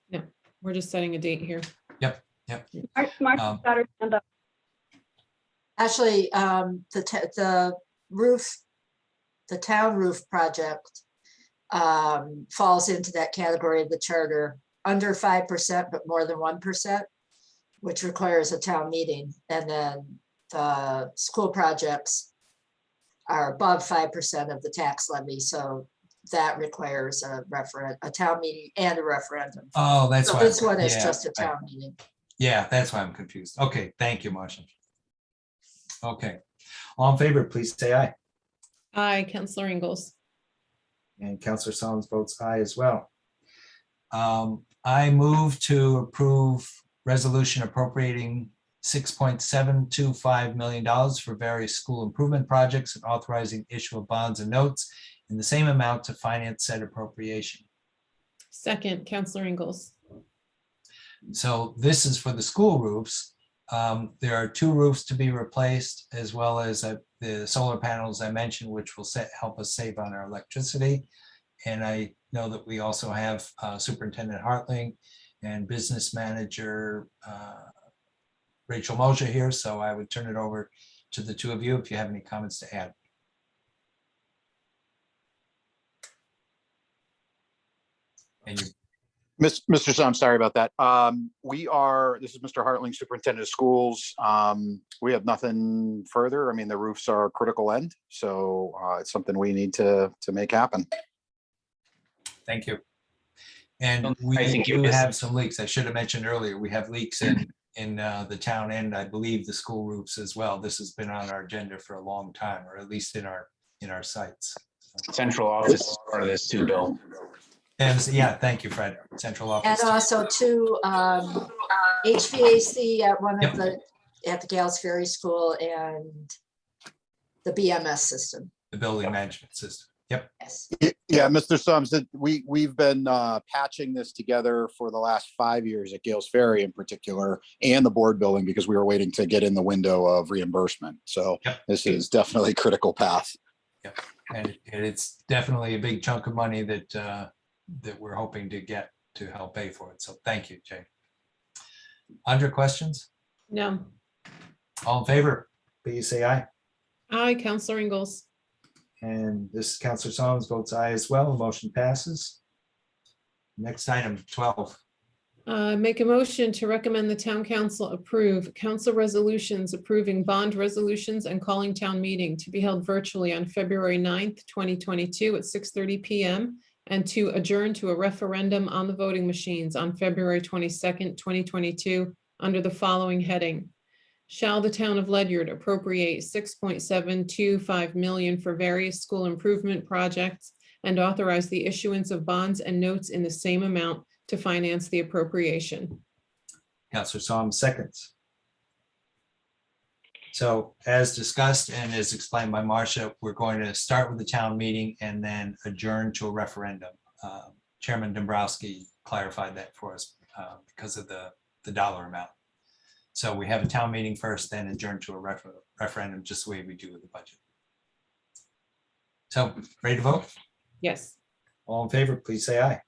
No, we're just setting a date here. Yep. Mark's got her hand up. Actually, the town roof project falls into that category of the charter, under 5%, but more than 1%, which requires a town meeting. And then the school projects are above 5% of the tax levy. So that requires a town meeting and a referendum. Oh, that's So why. this one is Yeah, just a town meeting. Yeah, that's why I'm confused. Okay, thank you, Marcia. Okay, all in favor, please say aye. Aye, Counselor Ingalls. And Counselor Solomons votes aye as well. I move to approve resolution appropriating $6.725 million for various school improvement projects and authorizing issue of bonds and notes in the same amount to finance said appropriation. Second, Counselor Ingalls. So this is for the school roofs. There are 2 roofs to be replaced, as well as the solar panels I mentioned, which will help us save on our electricity. And I know that we also have Superintendent Hartling and Business Manager Rachel Mosher here, so I would turn it over to the 2 of you if you have any comments to add. And you, Mr. I'm sorry about that. This is Mr. Hartling, Superintendent of Schools. We have nothing further. I mean, the roofs are a critical end, so it's something we need to make happen. thank you. And I we think do you're have some leaks. I should have mentioned earlier, we have leaks in the town end, I believe the school roofs as well. This has been on our agenda for a long time, or at least in our sites. Central office is part of this too, Bill. And yeah, thank you, Fred. Central office. And also to HVAC at one of at the Gales Ferry School and the BMS system. The building management system. Yep. Yes. Yeah, Mr. Sums, we've been patching this together for the last 5 years at Gales Ferry in particular, and the board building, because we were waiting to get in the window of reimbursement. So this is definitely a critical path. Yep. And it's definitely a big chunk of money that that we're hoping to get to help pay for it. So thank you, Jay. Andre, questions? No. All in favor, please say aye. Aye, Counselor Ingalls. And this Counselor Solomons votes aye as well. The motion passes. Next item, 12. Make a motion to recommend the town council approve council resolutions approving bond resolutions and calling town meeting to be held virtually on February 9th, 2022 at 6:30 PM, and to adjourn to a referendum on the voting machines on February 22nd, 2022 under the following heading. Shall the town of Ledyard appropriate 6.725 million for various school improvement projects and authorize the issuance of bonds and notes in the same amount to finance the appropriation? Counselor Soms seconds. So as discussed and as explained by Marcia, we're going to start with the town meeting and then adjourn to a referendum. Chairman Dombrowski clarified that for us because of the dollar amount. So we have a town meeting first, then adjourn to a referendum, just the way we do with the budget. So ready to vote? Yes. All in favor, please say aye.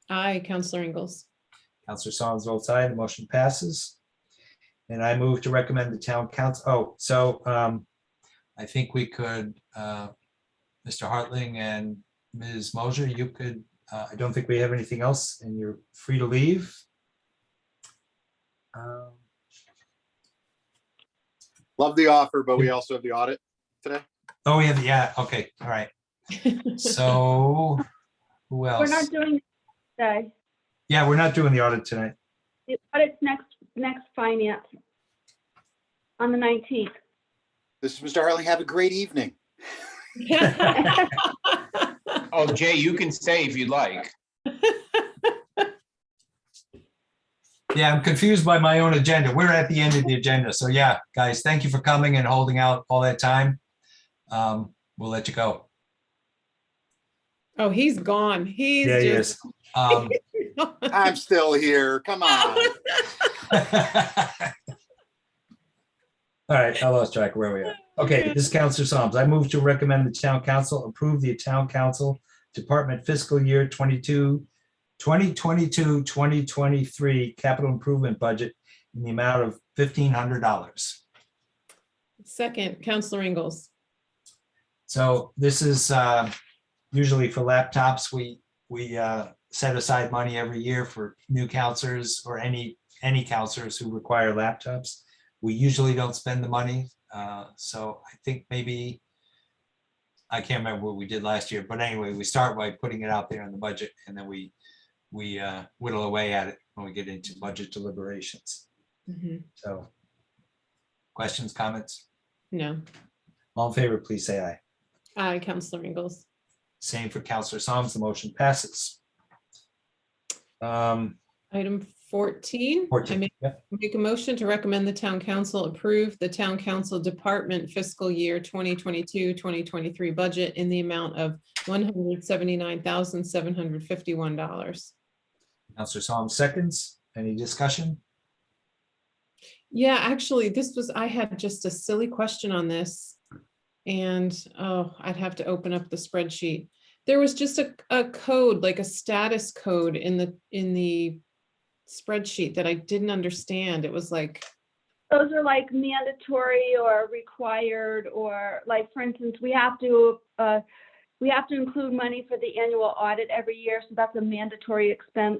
Aye, Counselor Ingalls. Counselor Soms votes aye, the motion passes. And I move to recommend the town council. I think we could, Mr. Hartling and Ms. Mosher, you could, I don't think we have anything else and you're free to leave. Love the offer, but we also have the audit today. Oh, yeah, okay, all right. So who else? We're not doing it today. Yeah, we're not doing the audit tonight. The audit's next finance on the 19th. This is Mr. Hartling. Have a great evening. Oh, Jay, you can stay if you'd like. Yeah, I'm confused by my own agenda. We're at the end of the agenda. So yeah, guys, thank you for coming and holding out all that time. We'll let you go. Oh, he's gone. He's Yeah, he just. is. I'm still here. Come on. All right, I lost track of where we are. Okay, this is Counselor Soms. I move to recommend the town council approve the town council department fiscal year 2022-2023 capital improvement budget in the amount of $1,500. Second, Counselor Ingalls. So this is usually for laptops. We set aside money every year for new counselors or any counselors who require laptops. We usually don't spend the money. So I think maybe, I can't remember what we did last year, but anyway, we start by putting it out there in the budget and then we whittle away at it when we get into budget deliberations. Mhm. So questions, comments? No. All in favor, please say aye. Aye, Counselor Ingalls. Same for Counselor Soms, the motion passes. Item 14. 14, I yep. make a motion to recommend the town council approve the town council department fiscal year 2022-2023 budget in the amount of $179,751. Counselor Soms seconds. Any discussion? Yeah, actually, I had just a silly question on this. And, oh, I'd have to open up the spreadsheet. There was just a code, like a status code in the spreadsheet that I didn't understand. It was like, Those are like mandatory or required, or like, for instance, we have to include money for the annual audit every year. So that's a mandatory expense.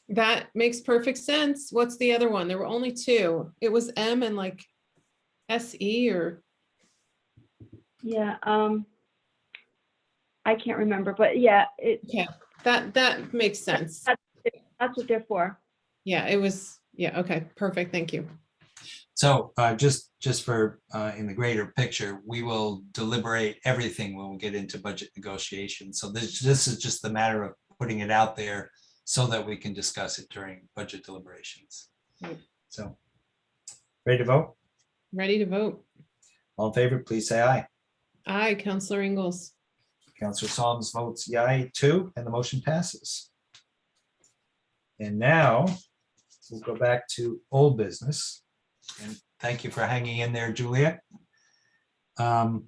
that makes perfect sense. What's the other one? There were only two. It was M and like SE or. Yeah, I can't remember, but yeah, Yeah, that makes sense. that's what they're for. Yeah, it was, yeah, okay, perfect, thank you. So just for in the greater picture, we will deliberate everything when we get into budget negotiations. So this is just the matter of putting it out there so that we can discuss it during budget deliberations. Right. So ready to vote? Ready to vote. All in favor, please say aye. Aye, Counselor Ingalls. Counselor Soms votes aye too, and the motion passes. And now we'll go back to old business. And thank you for hanging in there, Juliet. The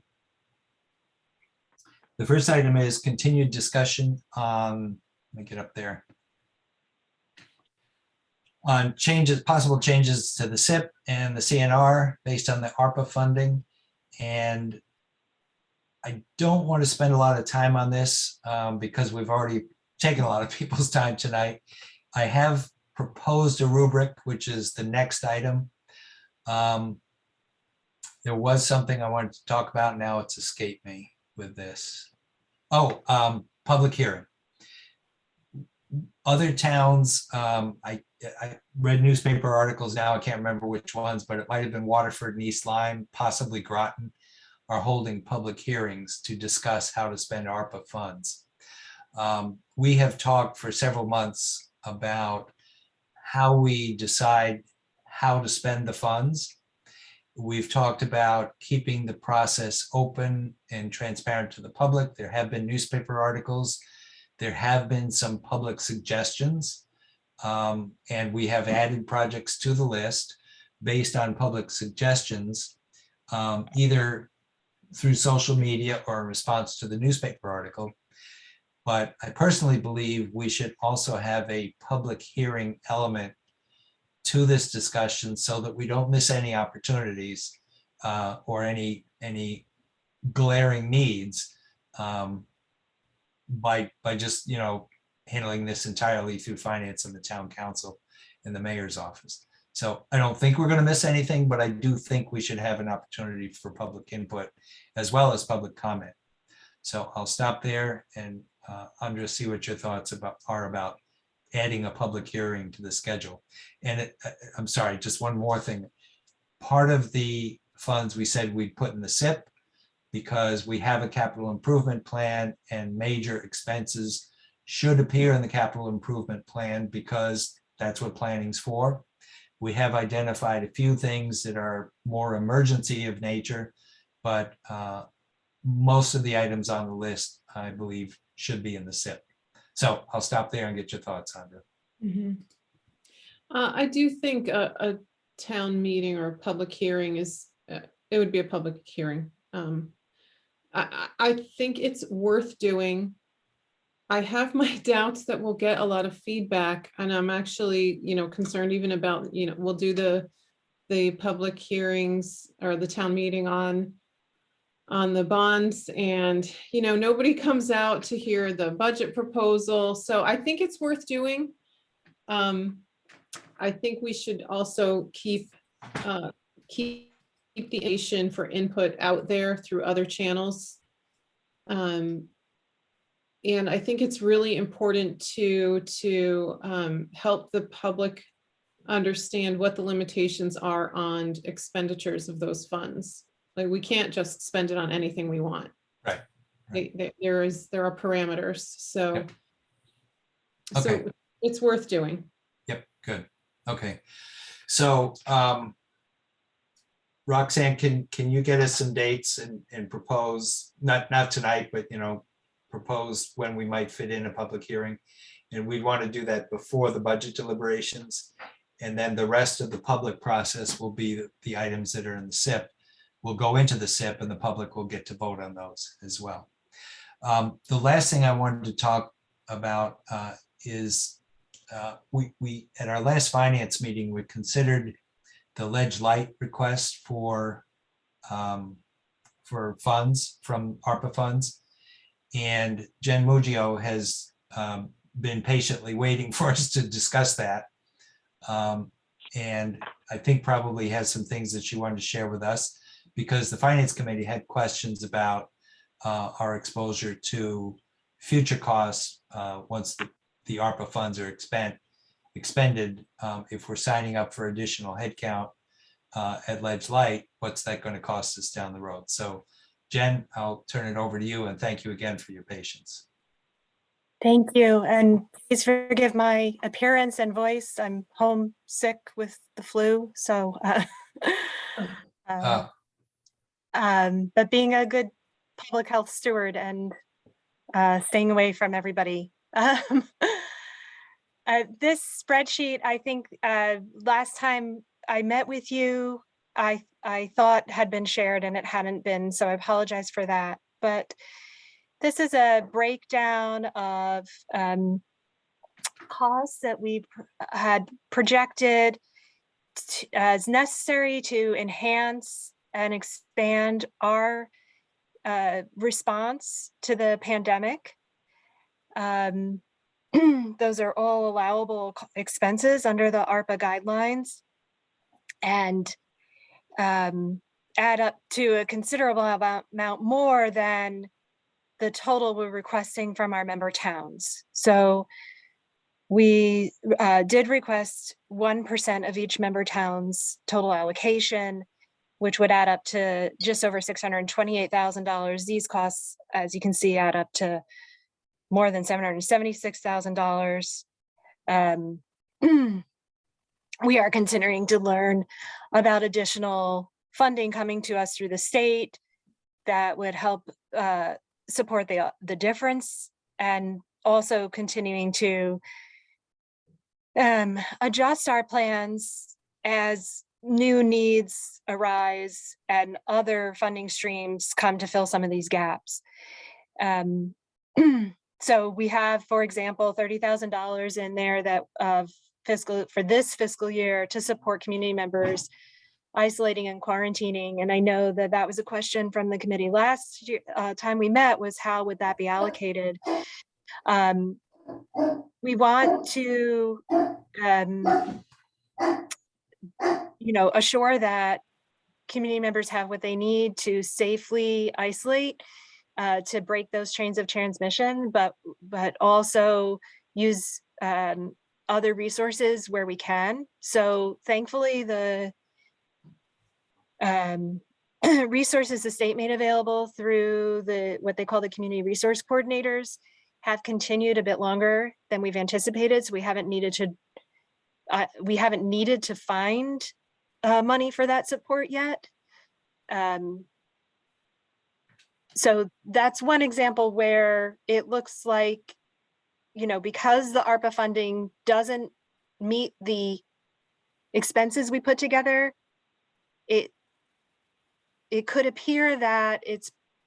first item is continued discussion on, let me get up there, on possible changes to the SIP and the CNR based on the ARPA funding. And I don't want to spend a lot of time on this because we've already taken a lot of people's time tonight. I have proposed a rubric, which is the next item. There was something I wanted to talk about. Now it's escaped me with this. Oh, public hearing. Other towns, I read newspaper articles now, I can't remember which ones, but it might have been Waterford and East Lyme, possibly Groton, are holding public hearings to discuss how to spend ARPA funds. We have talked for several months about how we decide how to spend the funds. We've talked about keeping the process open and transparent to the public. There have been newspaper articles. There have been some public suggestions, and we have added projects to the list based on public suggestions, either through social media or in response to the newspaper article. But I personally believe we should also have a public hearing element to this discussion so that we don't miss any opportunities or any glaring needs by just, handling this entirely through finance and the town council and the mayor's office. So I don't think we're going to miss anything, but I do think we should have an opportunity for public input as well as public comment. So I'll stop there and Andrea, see what your thoughts are about adding a public hearing to the schedule. And I'm sorry, just one more thing. Part of the funds we said we'd put in the SIP because we have a capital improvement plan and major expenses should appear in the capital improvement plan because that's what planning's for. We have identified a few things that are more emergency of nature, but most of the items on the list, I believe, should be in the SIP. So I'll stop there and get your thoughts on it. Mhm. I do think a town meeting or a public hearing is, it would be a public hearing. I think it's worth doing. I have my doubts that we'll get a lot of feedback, and I'm actually, concerned even about, we'll do the public hearings or the town meeting on the bonds, and nobody comes out to hear the budget proposal. So I think it's worth doing. I think we should also keep the nation for input out there through other channels. And I think it's really important to help the public understand what the limitations are on expenditures of those funds. Like, we can't just spend it on anything we want. Right. There are parameters. So, Yep. Okay. So it's worth doing. Yep, good. Okay. So Roxanne, can you get us some dates and propose, not tonight, but propose when we might fit in a public hearing? And we'd want to do that before the budget deliberations. And then the rest of the public process will be the items that are in the SIP. Will go into the SIP and the public will get to vote on those as well. The last thing I wanted to talk about is we at our last finance meeting, we considered the Ledge Light request for funds from ARPA funds. And Jen Muggio has been patiently waiting for us to discuss that. And I think probably has some things that she wanted to share with us, because the Finance Committee had questions about our exposure to future costs once the ARPA funds are expended. If we're signing up for additional headcount at Ledge Light, what's that going to cost us down the road? So Jen, I'll turn it over to you, and thank you again for your patience. Thank you, and please forgive my appearance and voice. I'm homesick with the flu, so but being a good public health steward and staying away from everybody. This spreadsheet, I think last time I met with you, I thought had been shared and it hadn't been, so I apologize for that. But this is a breakdown of costs that we had projected as necessary to enhance and expand our response to the pandemic. those are all allowable expenses under the ARPA guidelines, and add up to a considerable amount more than the total we're requesting from our member towns. So we did request 1% of each member town's total allocation, which would add up to just over $628,000. These costs, as you can see, add up to more than $776,000. We are considering to learn about additional funding coming to us through the state that would help support the difference, and also continuing to adjust our plans as new needs arise and other funding streams come to fill some of these gaps. So we have, for example, $30,000 in there that for this fiscal year to support community members isolating and quarantining. And I know that that was a question from the committee last year, time we met, was how would that be allocated? We want to, assure that community members have what they need to safely isolate, to break those chains of transmission, but also use other resources where we can. So thankfully, the resources the state made available through what they call the community resource coordinators have continued a bit longer than we've anticipated. So we haven't needed to find money for that support yet. So that's one example where it looks like, because the ARPA funding doesn't meet the expenses we put together, it could appear that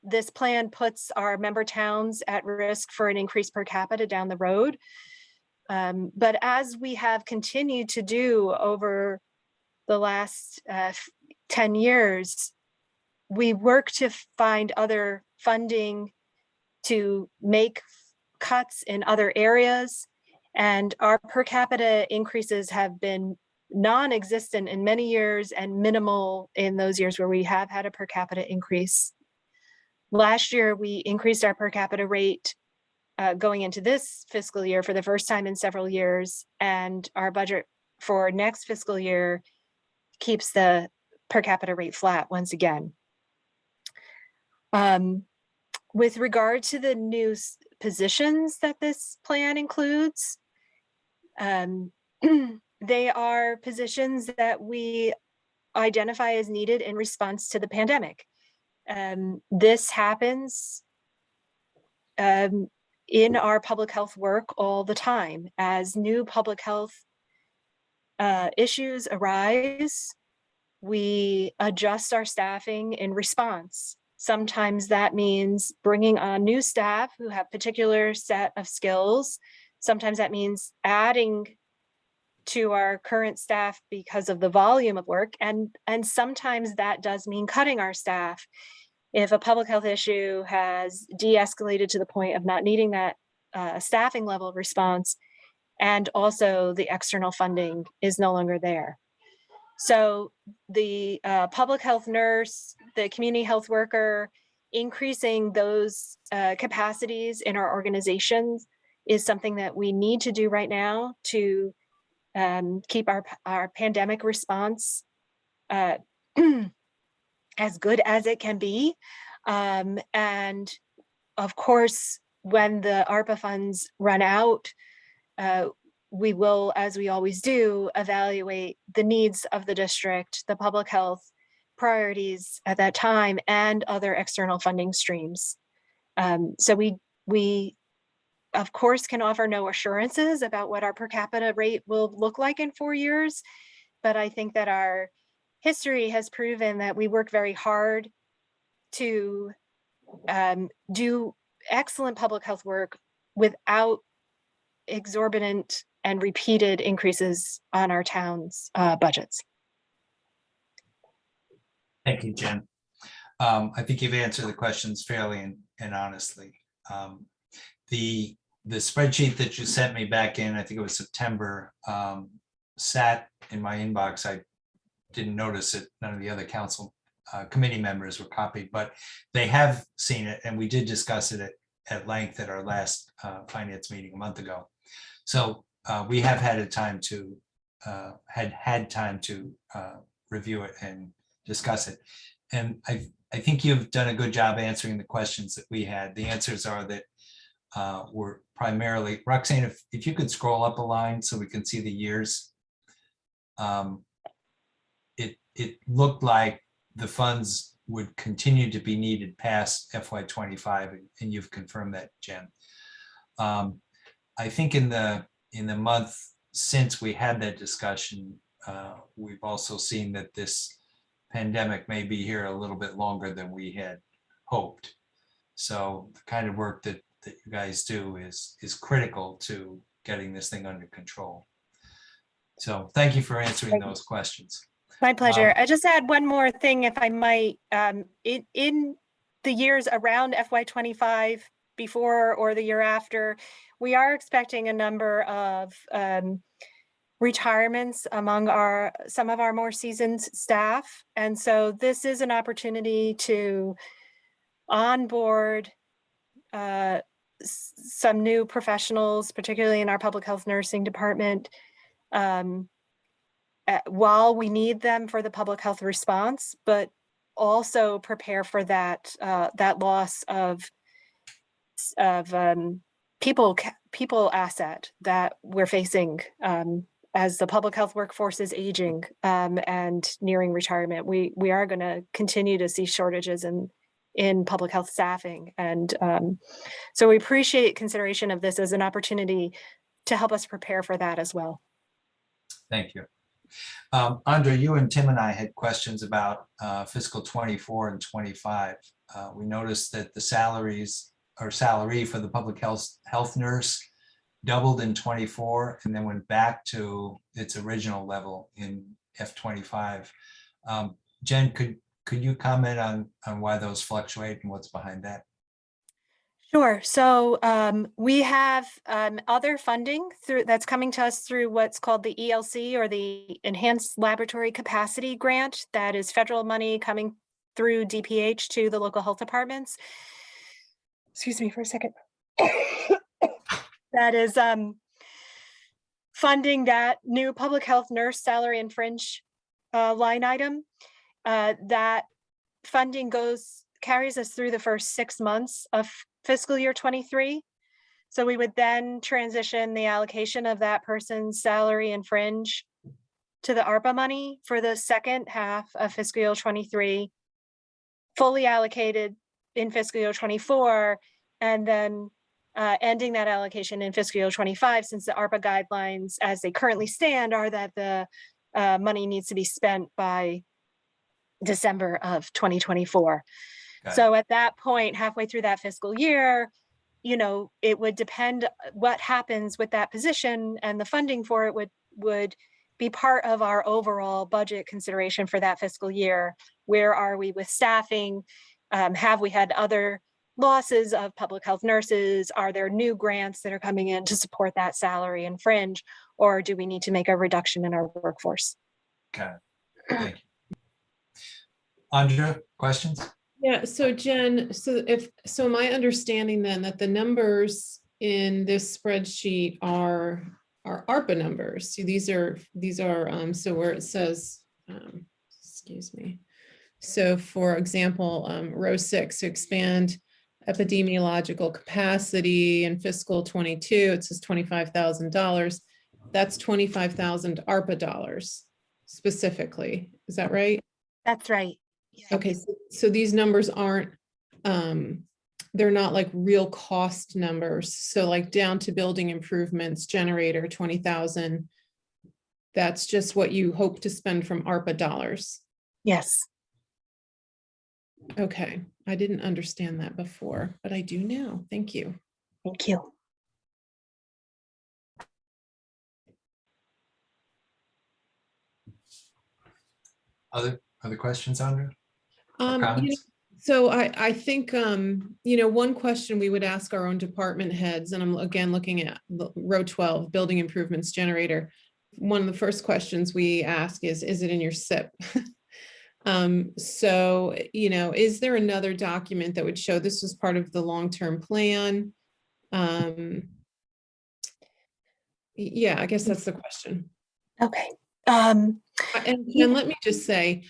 this plan puts our member towns at risk for an increase per capita down the road. But as we have continued to do over the last 10 years, we work to find other funding to make cuts in other areas, and our per capita increases have been non-existent in many years and minimal in those years where we have had a per capita increase. Last year, we increased our per capita rate going into this fiscal year for the first time in several years, and our budget for next fiscal year keeps the per capita rate flat once again. With regard to the new positions that this plan includes, they are positions that we identify as needed in response to the pandemic. This happens in our public health work all the time. As new public health issues arise, we adjust our staffing in response. Sometimes that means bringing on new staff who have particular set of skills. Sometimes that means adding to our current staff because of the volume of work. And sometimes that does mean cutting our staff if a public health issue has de-escalated to the point of not needing that staffing level response, and also the external funding is no longer there. So the public health nurse, the community health worker, increasing those capacities in our organizations is something that we need to do right now to keep our pandemic response as good as it can be. And of course, when the ARPA funds run out, we will, as we always do, evaluate the needs of the district, the public health priorities at that time, and other external funding streams. So we of course can offer no assurances about what our per capita rate will look like in 4 years, but I think that our history has proven that we work very hard to do excellent public health work without exorbitant and repeated increases on our town's budgets. Thank you, Jen. I think you've answered the questions fairly and honestly. The the spreadsheet that you sent me back in, I think it was September, sat in my inbox. I didn't notice it. None of the other council committee members were copied, but they have seen it, and we did discuss it at length at our last finance meeting a month ago. So we have had a time to had time to review it and discuss it. And I think you've done a good job answering the questions that we had. The answers are that we're primarily, Roxanne, if you could scroll up a line so we can see the years. It looked like the funds would continue to be needed past FY25, and you've confirmed that, Jen. I think in the month since we had that discussion, we've also seen that this pandemic may be here a little bit longer than we had hoped. So the kind of work that you guys do is critical to getting this thing under control. So thank you for answering those questions. My pleasure. I just add one more thing, if I might. In the years around FY25, before or the year after, we are expecting a number of retirements among some of our more seasoned staff. And so this is an opportunity to onboard some new professionals, particularly in our public health nursing department, while we need them for the public health response, but also prepare for that loss of people asset that we're facing as the public health workforce is aging and nearing retirement. We are going to continue to see shortages in public health staffing, and so we appreciate consideration of this as an opportunity to help us prepare for that as well. Thank you. Andre, you and Tim and I had questions about fiscal 24 and 25. We noticed that the salary for the public health nurse doubled in 24 and then went back to its original level in F25. Jen, could you comment on why those fluctuate and what's behind that? Sure. So we have other funding that's coming to us through what's called the ELC, or the Enhanced Laboratory Capacity Grant. That is federal money coming through DPH to the local health departments. Excuse me for a second. That is funding that new public health nurse salary and fringe line item. That funding carries us through the first 6 months of fiscal year 23. So we would then transition the allocation of that person's salary and fringe to the ARPA money for the second half of fiscal year 23, fully allocated in fiscal year 24, and then ending that allocation in fiscal year 25, since the ARPA guidelines as they currently stand are that the money needs to be spent by December of 2024. So at that point, halfway through that fiscal year, it would depend what happens with that position, and the funding for it would be part of our overall budget consideration for that fiscal year. Where are we with staffing? Have we had other losses of public health nurses? Are there new grants that are coming in to support that salary and fringe? Or do we need to make a reduction in our workforce? Okay, thank you. Andrea, questions? Yeah, so Jen, so my understanding then that the numbers in this spreadsheet are ARPA numbers. So these are so where it says, excuse me. So for example, row 6, to expand epidemiological capacity in fiscal 22, it says $25,000. That's 25,000 ARPA dollars specifically. Is that right? That's right. Okay, so these numbers aren't, they're not like real cost numbers. So like down to building improvements, generator, 20,000. That's just what you hope to spend from ARPA dollars. Yes. Okay, I didn't understand that before, but I do now. Thank you. Thank you. Other questions, Andrea? You know, So I think, one question we would ask our own department heads, and I'm again looking at row 12, building improvements generator. One of the first questions we ask is it in your SIP? So, is there another document that would show this was part of the long-term plan? Yeah, I guess that's the question. Okay. And let me just say,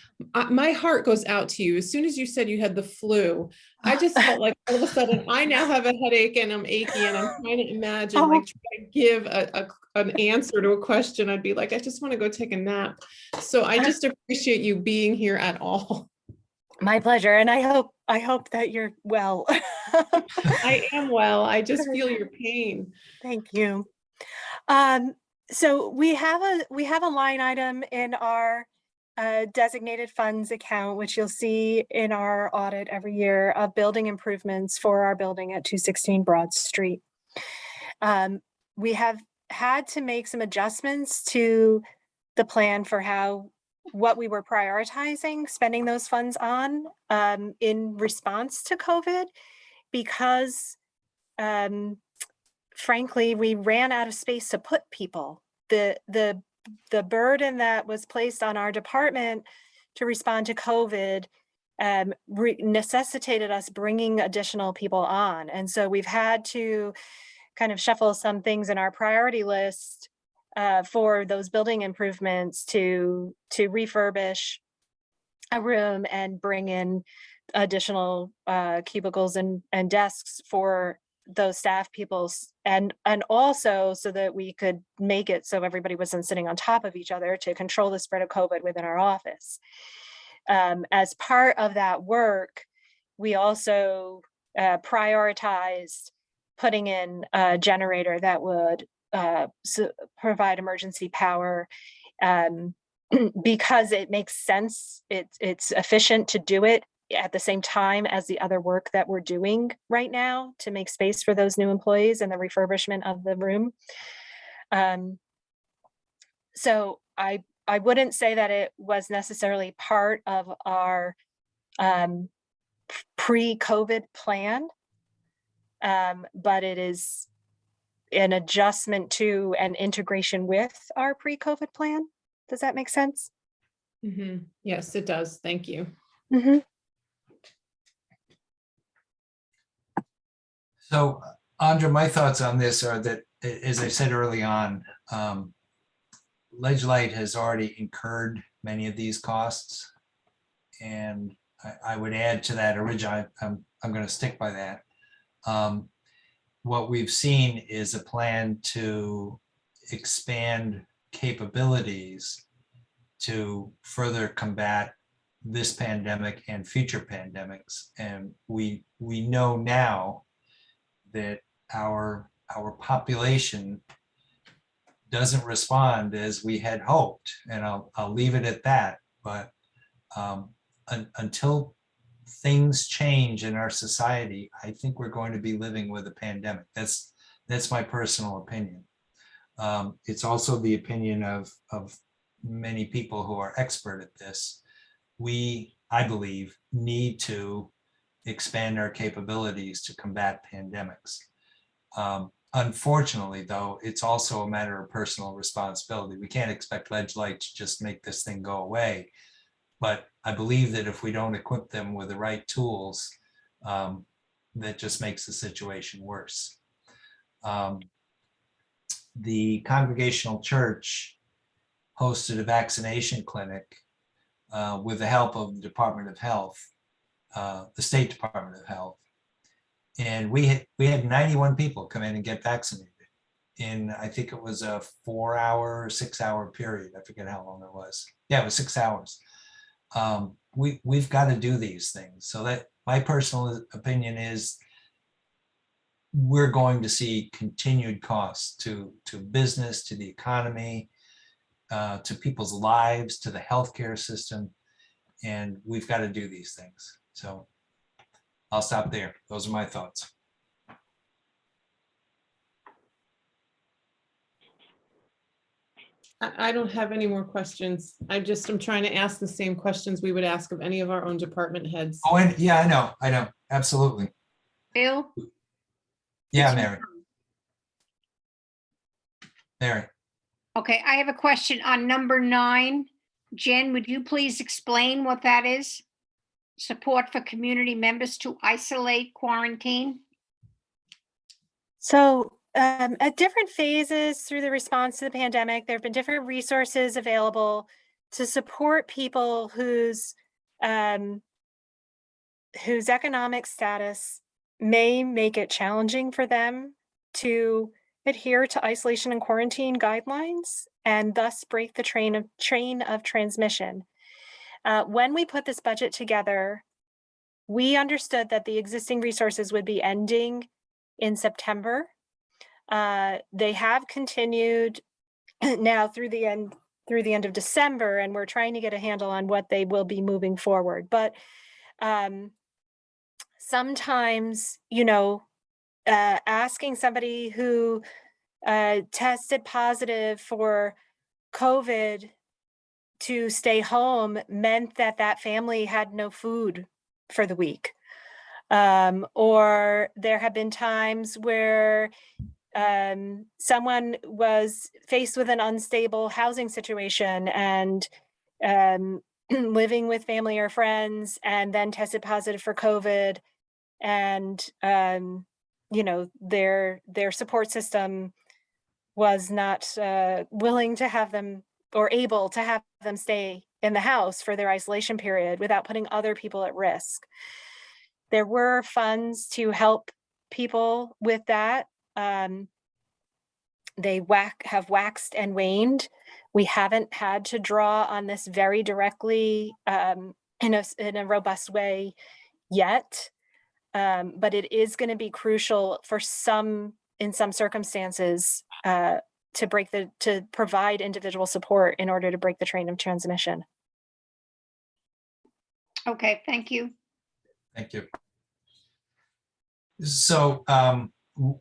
my heart goes out to you. As soon as you said you had the flu, I just felt like all of a sudden I now have a headache and I'm achy and I'm trying to imagine like trying to give an answer to a question. I'd be like, I just want to go take a nap. So I just appreciate you being here at all. My pleasure. And I hope that you're well. I am well. I just feel your pain. Thank you. So we have a line item in our designated funds account, which you'll see in our audit every year, of building improvements for our building at 216 Broad Street. We have had to make some adjustments to the plan for what we were prioritizing spending those funds on in response to COVID, because frankly, we ran out of space to put people. The burden that was placed on our department to respond to COVID necessitated us bringing additional people on. And so we've had to kind of shuffle some things in our priority list for those building improvements to refurbish a room and bring in additional cubicles and desks for those staff people, and also so that we could make it so everybody wasn't sitting on top of each other to control the spread of COVID within our office. As part of that work, we also prioritized putting in a generator that would provide emergency power because it makes sense. It's efficient to do it at the same time as the other work that we're doing right now to make space for those new employees and the refurbishment of the room. So I wouldn't say that it was necessarily part of our pre-COVID plan, but it is an adjustment to and integration with our pre-COVID plan. Does that make sense? Mm-hmm. Yes, it does. Thank you. Mm-hmm. So, Andra, my thoughts on this are that, as I said early on, Ledgelight has already incurred many of these costs. And I would add to that original, I'm going to stick by that. What we've seen is a plan to expand capabilities to further combat this pandemic and future pandemics. And we know now that our population doesn't respond as we had hoped, and I'll leave it at that. But until things change in our society, I think we're going to be living with a pandemic. That's my personal opinion. It's also the opinion of many people who are expert at this. We, I believe, need to expand our capabilities to combat pandemics. Unfortunately, though, it's also a matter of personal responsibility. We can't expect Ledgelight to just make this thing go away. But I believe that if we don't equip them with the right tools, that just makes the situation worse. The Congregational Church hosted a vaccination clinic with the help of the Department of Health, the State Department of Health. And we had 91 people come in and get vaccinated in, I think it was a 4-hour, 6-hour period. I forget how long it was. Yeah, it was 6 hours. We've got to do these things. So that my personal opinion is we're going to see continued costs to business, to the economy, to people's lives, to the healthcare system, and we've got to do these things. So I'll stop there. Those are my thoughts. I don't have any more questions. I'm trying to ask the same questions we would ask of any of our own department heads. Oh, and yeah, I know, absolutely. Bill? Yeah, It's Mary. Mary. Okay, I have a question on number 9. Jen, would you please explain what that is? Support for community members to isolate quarantine? So at different phases through the response to the pandemic, there have been different resources available to support people whose economic status may make it challenging for them to adhere to isolation and quarantine guidelines and thus break the chain of transmission. When we put this budget together, we understood that the existing resources would be ending in September. They have continued now through the end of December, and we're trying to get a handle on what they will be moving forward. But sometimes, asking somebody who tested positive for COVID to stay home meant that that family had no food for the week. Or there have been times where someone was faced with an unstable housing situation and living with family or friends and then tested positive for COVID, and their support system was not willing to have them or able to have them stay in the house for their isolation period without putting other people at risk. There were funds to help people with that. They have waxed and waned. We haven't had to draw on this very directly in a robust way yet, but it is going to be crucial for in some circumstances to provide individual support in order to break the chain of transmission. Okay, thank you. Thank you. So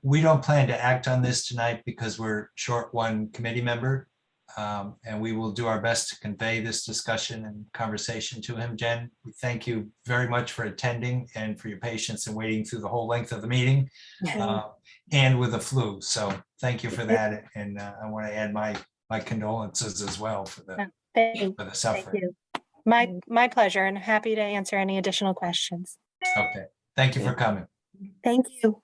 we don't plan to act on this tonight because we're short one committee member. And we will do our best to convey this discussion and conversation to him. Jen, we thank you very much for attending and for your patience and waiting through the whole length of the meeting and with the flu. So thank you for that. And I want to add my condolences as well for the suffering. Thank you. My pleasure, and happy to answer any additional questions. Okay, thank you for coming. Thank you.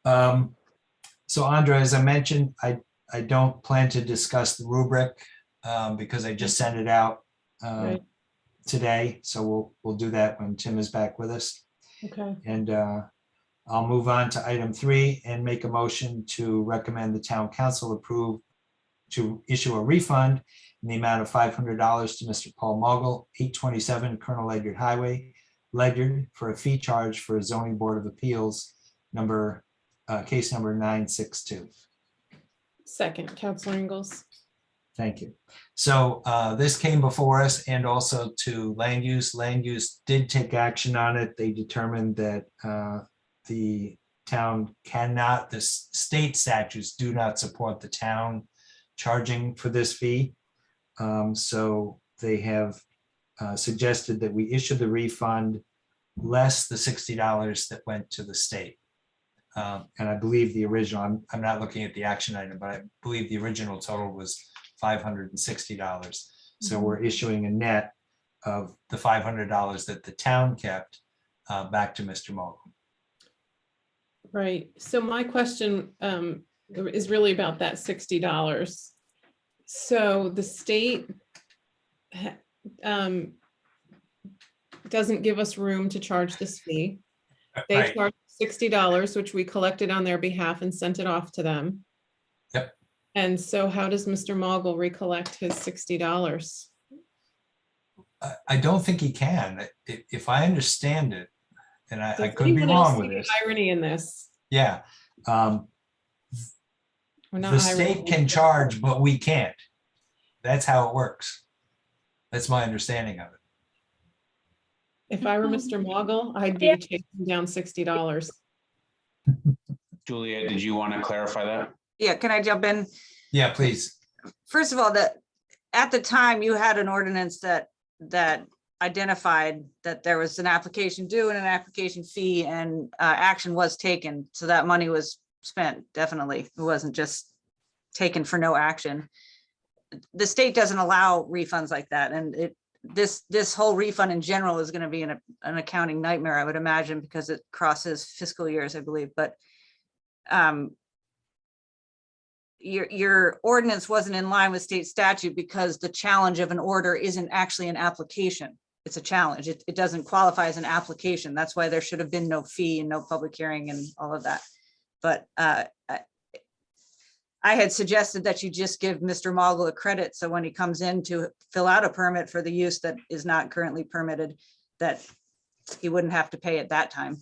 So Andrea, as I mentioned, I don't plan to discuss the rubric because I just sent it out today. So we'll do that when Tim is back with us. Okay. And I'll move on to item 3 and make a motion to recommend the town council approve to issue a refund in the amount of $500 to Mr. Paul Maugle, 827 Colonel Ledyard Highway, Ledyard, for a fee charge for a zoning board of appeals case number 962. Second, Councilor Ingalls. Thank you. So this came before us and also to land use. Land use did take action on it. They determined that the town cannot, the state statutes do not support the town charging for this fee. So they have suggested that we issue the refund less the $60 that went to the state. And I believe the original, I'm not looking at the action item, but I believe the original total was $560. So we're issuing a net of the $500 that the town kept back to Mr. Maugle. Right. So my question is really about that $60. So the state doesn't give us room to charge this fee. They charge $60, which we collected on their behalf and sent it off to them. Yep. And so how does Mr. Maugle recollect his $60? I don't think he can. If I understand it, and I could be wrong with this. Irony in this. Yeah. The state can charge, but we can't. That's how it works. That's my understanding of it. If I were Mr. Maugle, I'd be chasing down $60. Julia, did you want to clarify that? Yeah, can I jump in? Yeah, please. First of all, at the time you had an ordinance that identified that there was an application due and an application fee, and action was taken. So that money was spent, definitely. It wasn't just taken for no action. The state doesn't allow refunds like that. And this whole refund in general is going to be an accounting nightmare, I would imagine, because it crosses fiscal years, I believe. But your ordinance wasn't in line with state statute because the challenge of an order isn't actually an application. It's a challenge. It doesn't qualify as an application. That's why there should have been no fee and no public hearing and all of that. But I had suggested that you just give Mr. Maugle a credit. So when he comes in to fill out a permit for the use that is not currently permitted, that he wouldn't have to pay at that time.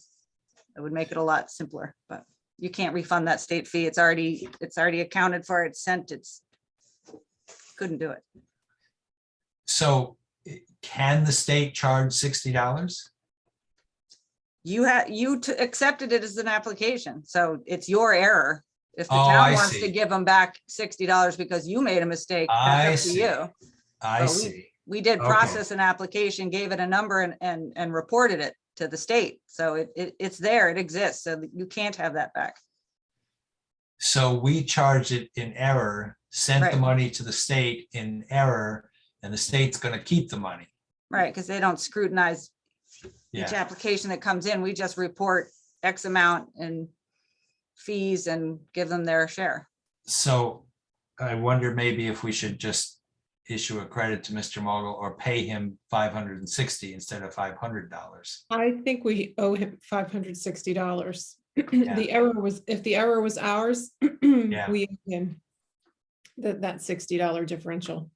It would make it a lot simpler, but you can't refund that state fee. It's already accounted for. It's sent. Couldn't do it. So can the state charge $60? You accepted it as an application, so it's your error. If the Oh, town I wants see. to give them back $60 because you made a mistake, I that's up to see. you. I But see. We did Okay. process an application, gave it a number and reported it to the state. So it's there, it exists. So you can't have that back. So we charged it in error, sent the Right. money to the state in error, and the state's going to keep the money. Right, because they don't scrutinize each Yeah. application that comes in. We just report X amount in fees and give them their share. So I wonder maybe if we should just issue a credit to Mr. Maugle or pay him $560 instead of $500. I think we owe him $560. The error was, if the error was ours, we owe him that $60 differential.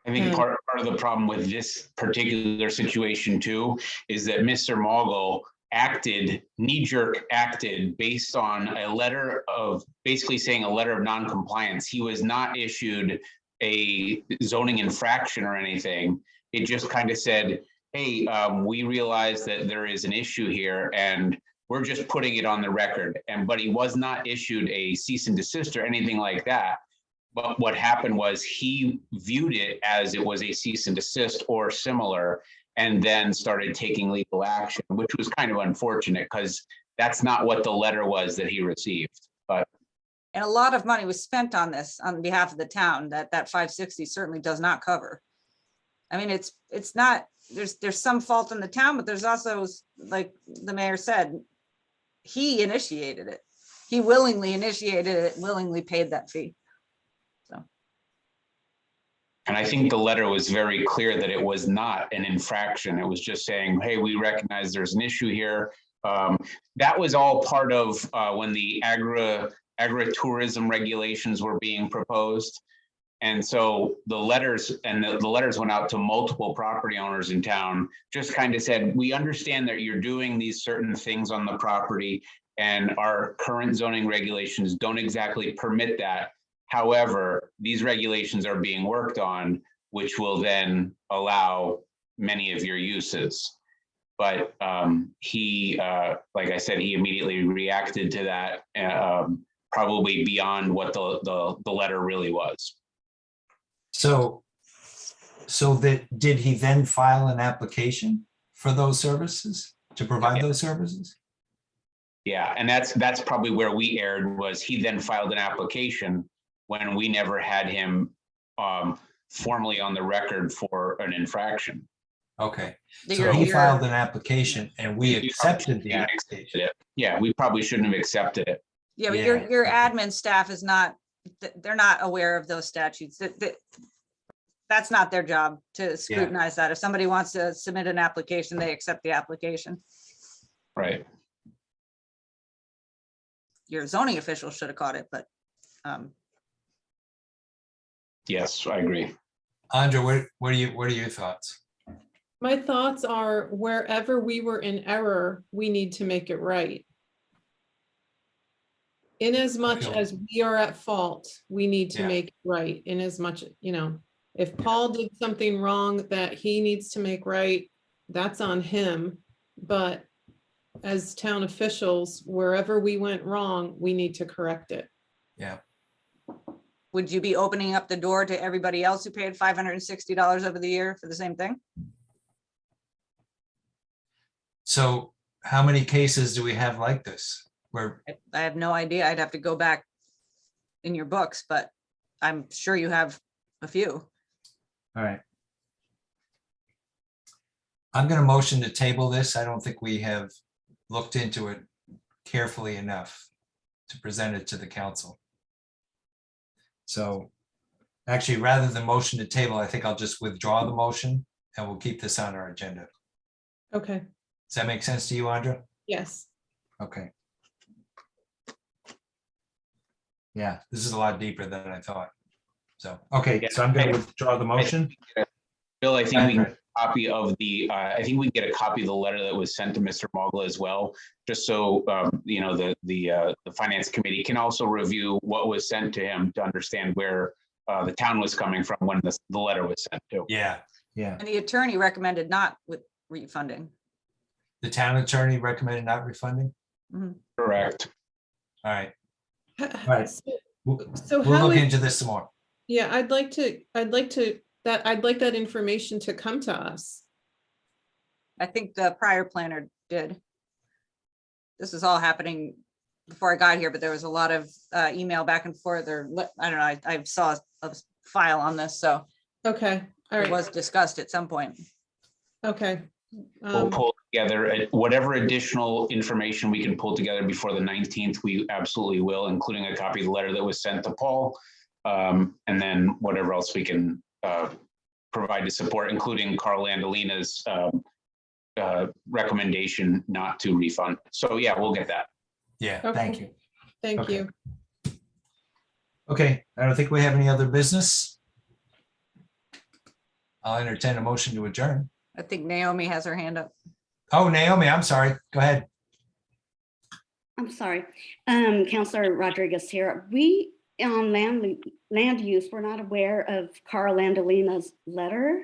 I think part of the problem with this particular situation too is that Mr. Maugle knee-jerk acted based on a letter of, basically saying a letter of non-compliance. He was not issued a zoning infraction or anything. It just kind of said, hey, we realize that there is an issue here and we're just putting it on the record. But he was not issued a cease and desist or anything like that. But what happened was he viewed it as it was a cease and desist or similar, and then started taking legal action, which was kind of unfortunate because that's not what the letter was that he received. But And a lot of money was spent on this on behalf of the town that 560 certainly does not cover. I mean, it's not, there's some fault in the town, but there's also, like the mayor said, he initiated it. He willingly initiated it, willingly paid that fee. And I think the letter was very clear that it was not an infraction. It was just saying, hey, we recognize there's an issue here. That was all part of when the agritourism regulations were being proposed. And so the letters went out to multiple property owners in town, just kind of said, we understand that you're doing these certain things on the property and our current zoning regulations don't exactly permit that. However, these regulations are being worked on, which will then allow many of your uses. But he, like I said, he immediately reacted to that, probably beyond what the letter really was. So did he then file an application for those services, to provide those services? Yeah, and that's probably where we erred, was he then filed an application when we never had him formally on the record for an infraction. Okay, so he filed an application and we accepted the Yeah, application. Yeah, we probably shouldn't have accepted it. Yeah, but Yeah. your admin staff is not, they're not aware of those statutes. That's not their job to scrutinize that. If somebody wants to submit an application, they accept the application. Right. Your zoning official should have caught it, but Yes, I agree. Andrea, what are your thoughts? My thoughts are, wherever we were in error, we need to make it right. In as much as we are at fault, we need to make it right. In as much, if Paul did something wrong that he needs to make right, that's on him. But as town officials, wherever we went wrong, we need to correct it. Yeah. Would you be opening up the door to everybody else who paid $560 over the year for the same thing? So how many cases do we have like this? Where, I have no idea. I'd have to go back in your books, but I'm sure you have a few. all right. I'm going to motion to table this. I don't think we have looked into it carefully enough to present it to the council. So actually, rather than motion to table, I think I'll just withdraw the motion and we'll keep this on our agenda. Okay, Does that make sense to you, Andra? yes. Okay. Yeah, this is a lot deeper than I thought. So, okay, so I'm going to withdraw the motion. Bill, I think we can get a copy of the, I think we can get a copy of the letter that was sent to Mr. Maugle as well, just so, you know, the finance committee can also review what was sent to him to understand where the town was coming from when the letter was sent to. Yeah, yeah. And the attorney recommended not with refunding. The town attorney recommended not refunding? Correct. All right. Right. So We'll how look is, into this some more. yeah, I'd like that information to come to us. I think the prior planner did. This is all happening before I got here, but there was a lot of email back and forth, or I don't know, I saw a file on this, so Okay, all it right, was discussed at some point. okay. We'll pull together whatever additional information we can pull together before the 19th, we absolutely will, including a copy of the letter that was sent to Paul. And then whatever else we can provide to support, including Carl Landolina's recommendation not to refund. So yeah, we'll get that. Yeah, Okay. thank you. Thank Okay. you. Okay, I don't think we have any other business. I'll entertain a motion to adjourn. I think Naomi has her hand up. Oh, Naomi, I'm sorry. Go ahead. I'm sorry. Councilor Rodriguez here. We on land use, we're not aware of Carl Landolina's letter.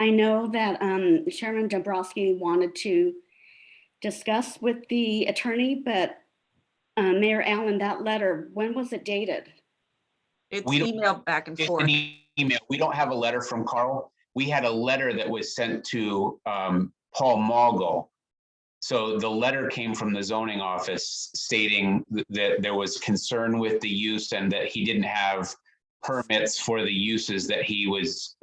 I know that Chairman Dombrowski wanted to discuss with the attorney, but Mayor Allen, that letter, when was it dated? It's We don't- emailed back and It's forth. an email. We don't have a letter from Carl. We had a letter that was sent to Paul Maugle. So the letter came from the zoning office stating that there was concern with the use and that he didn't have permits for the uses that he was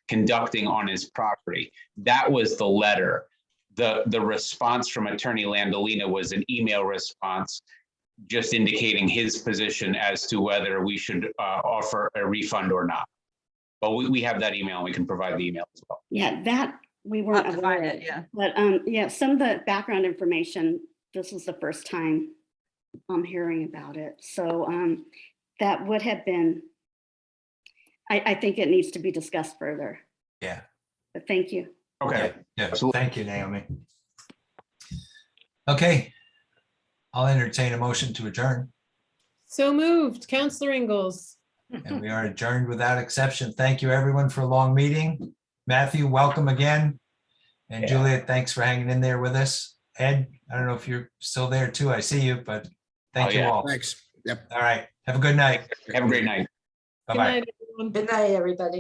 conducting on his property. That was the letter. The response from Attorney Landolina was an email response just indicating his position as to whether we should offer a refund or not. But we have that email and we can provide the email as well. Yeah, that we We'll have weren't to aware find of. it, yeah. But yeah, some of the background information, this was the first time I'm hearing about it. So that would have been, I think it needs to be discussed further, Yeah, but thank you. Okay. yeah. Absolutely. Thank you, Naomi. Okay. I'll entertain a motion to adjourn. So moved, Counselor Ingalls. And we are adjourned without exception. Thank you, everyone, for a long meeting. Matthew, welcome again. And Yeah. Juliet, thanks for hanging in there with us. Ed, I don't know if you're still there too. I see you, but thank Oh, you yeah. all. Thanks. Yep. All right. Have a good night. Have a great night. Good Bye-bye. night, everyone. Good night, everybody.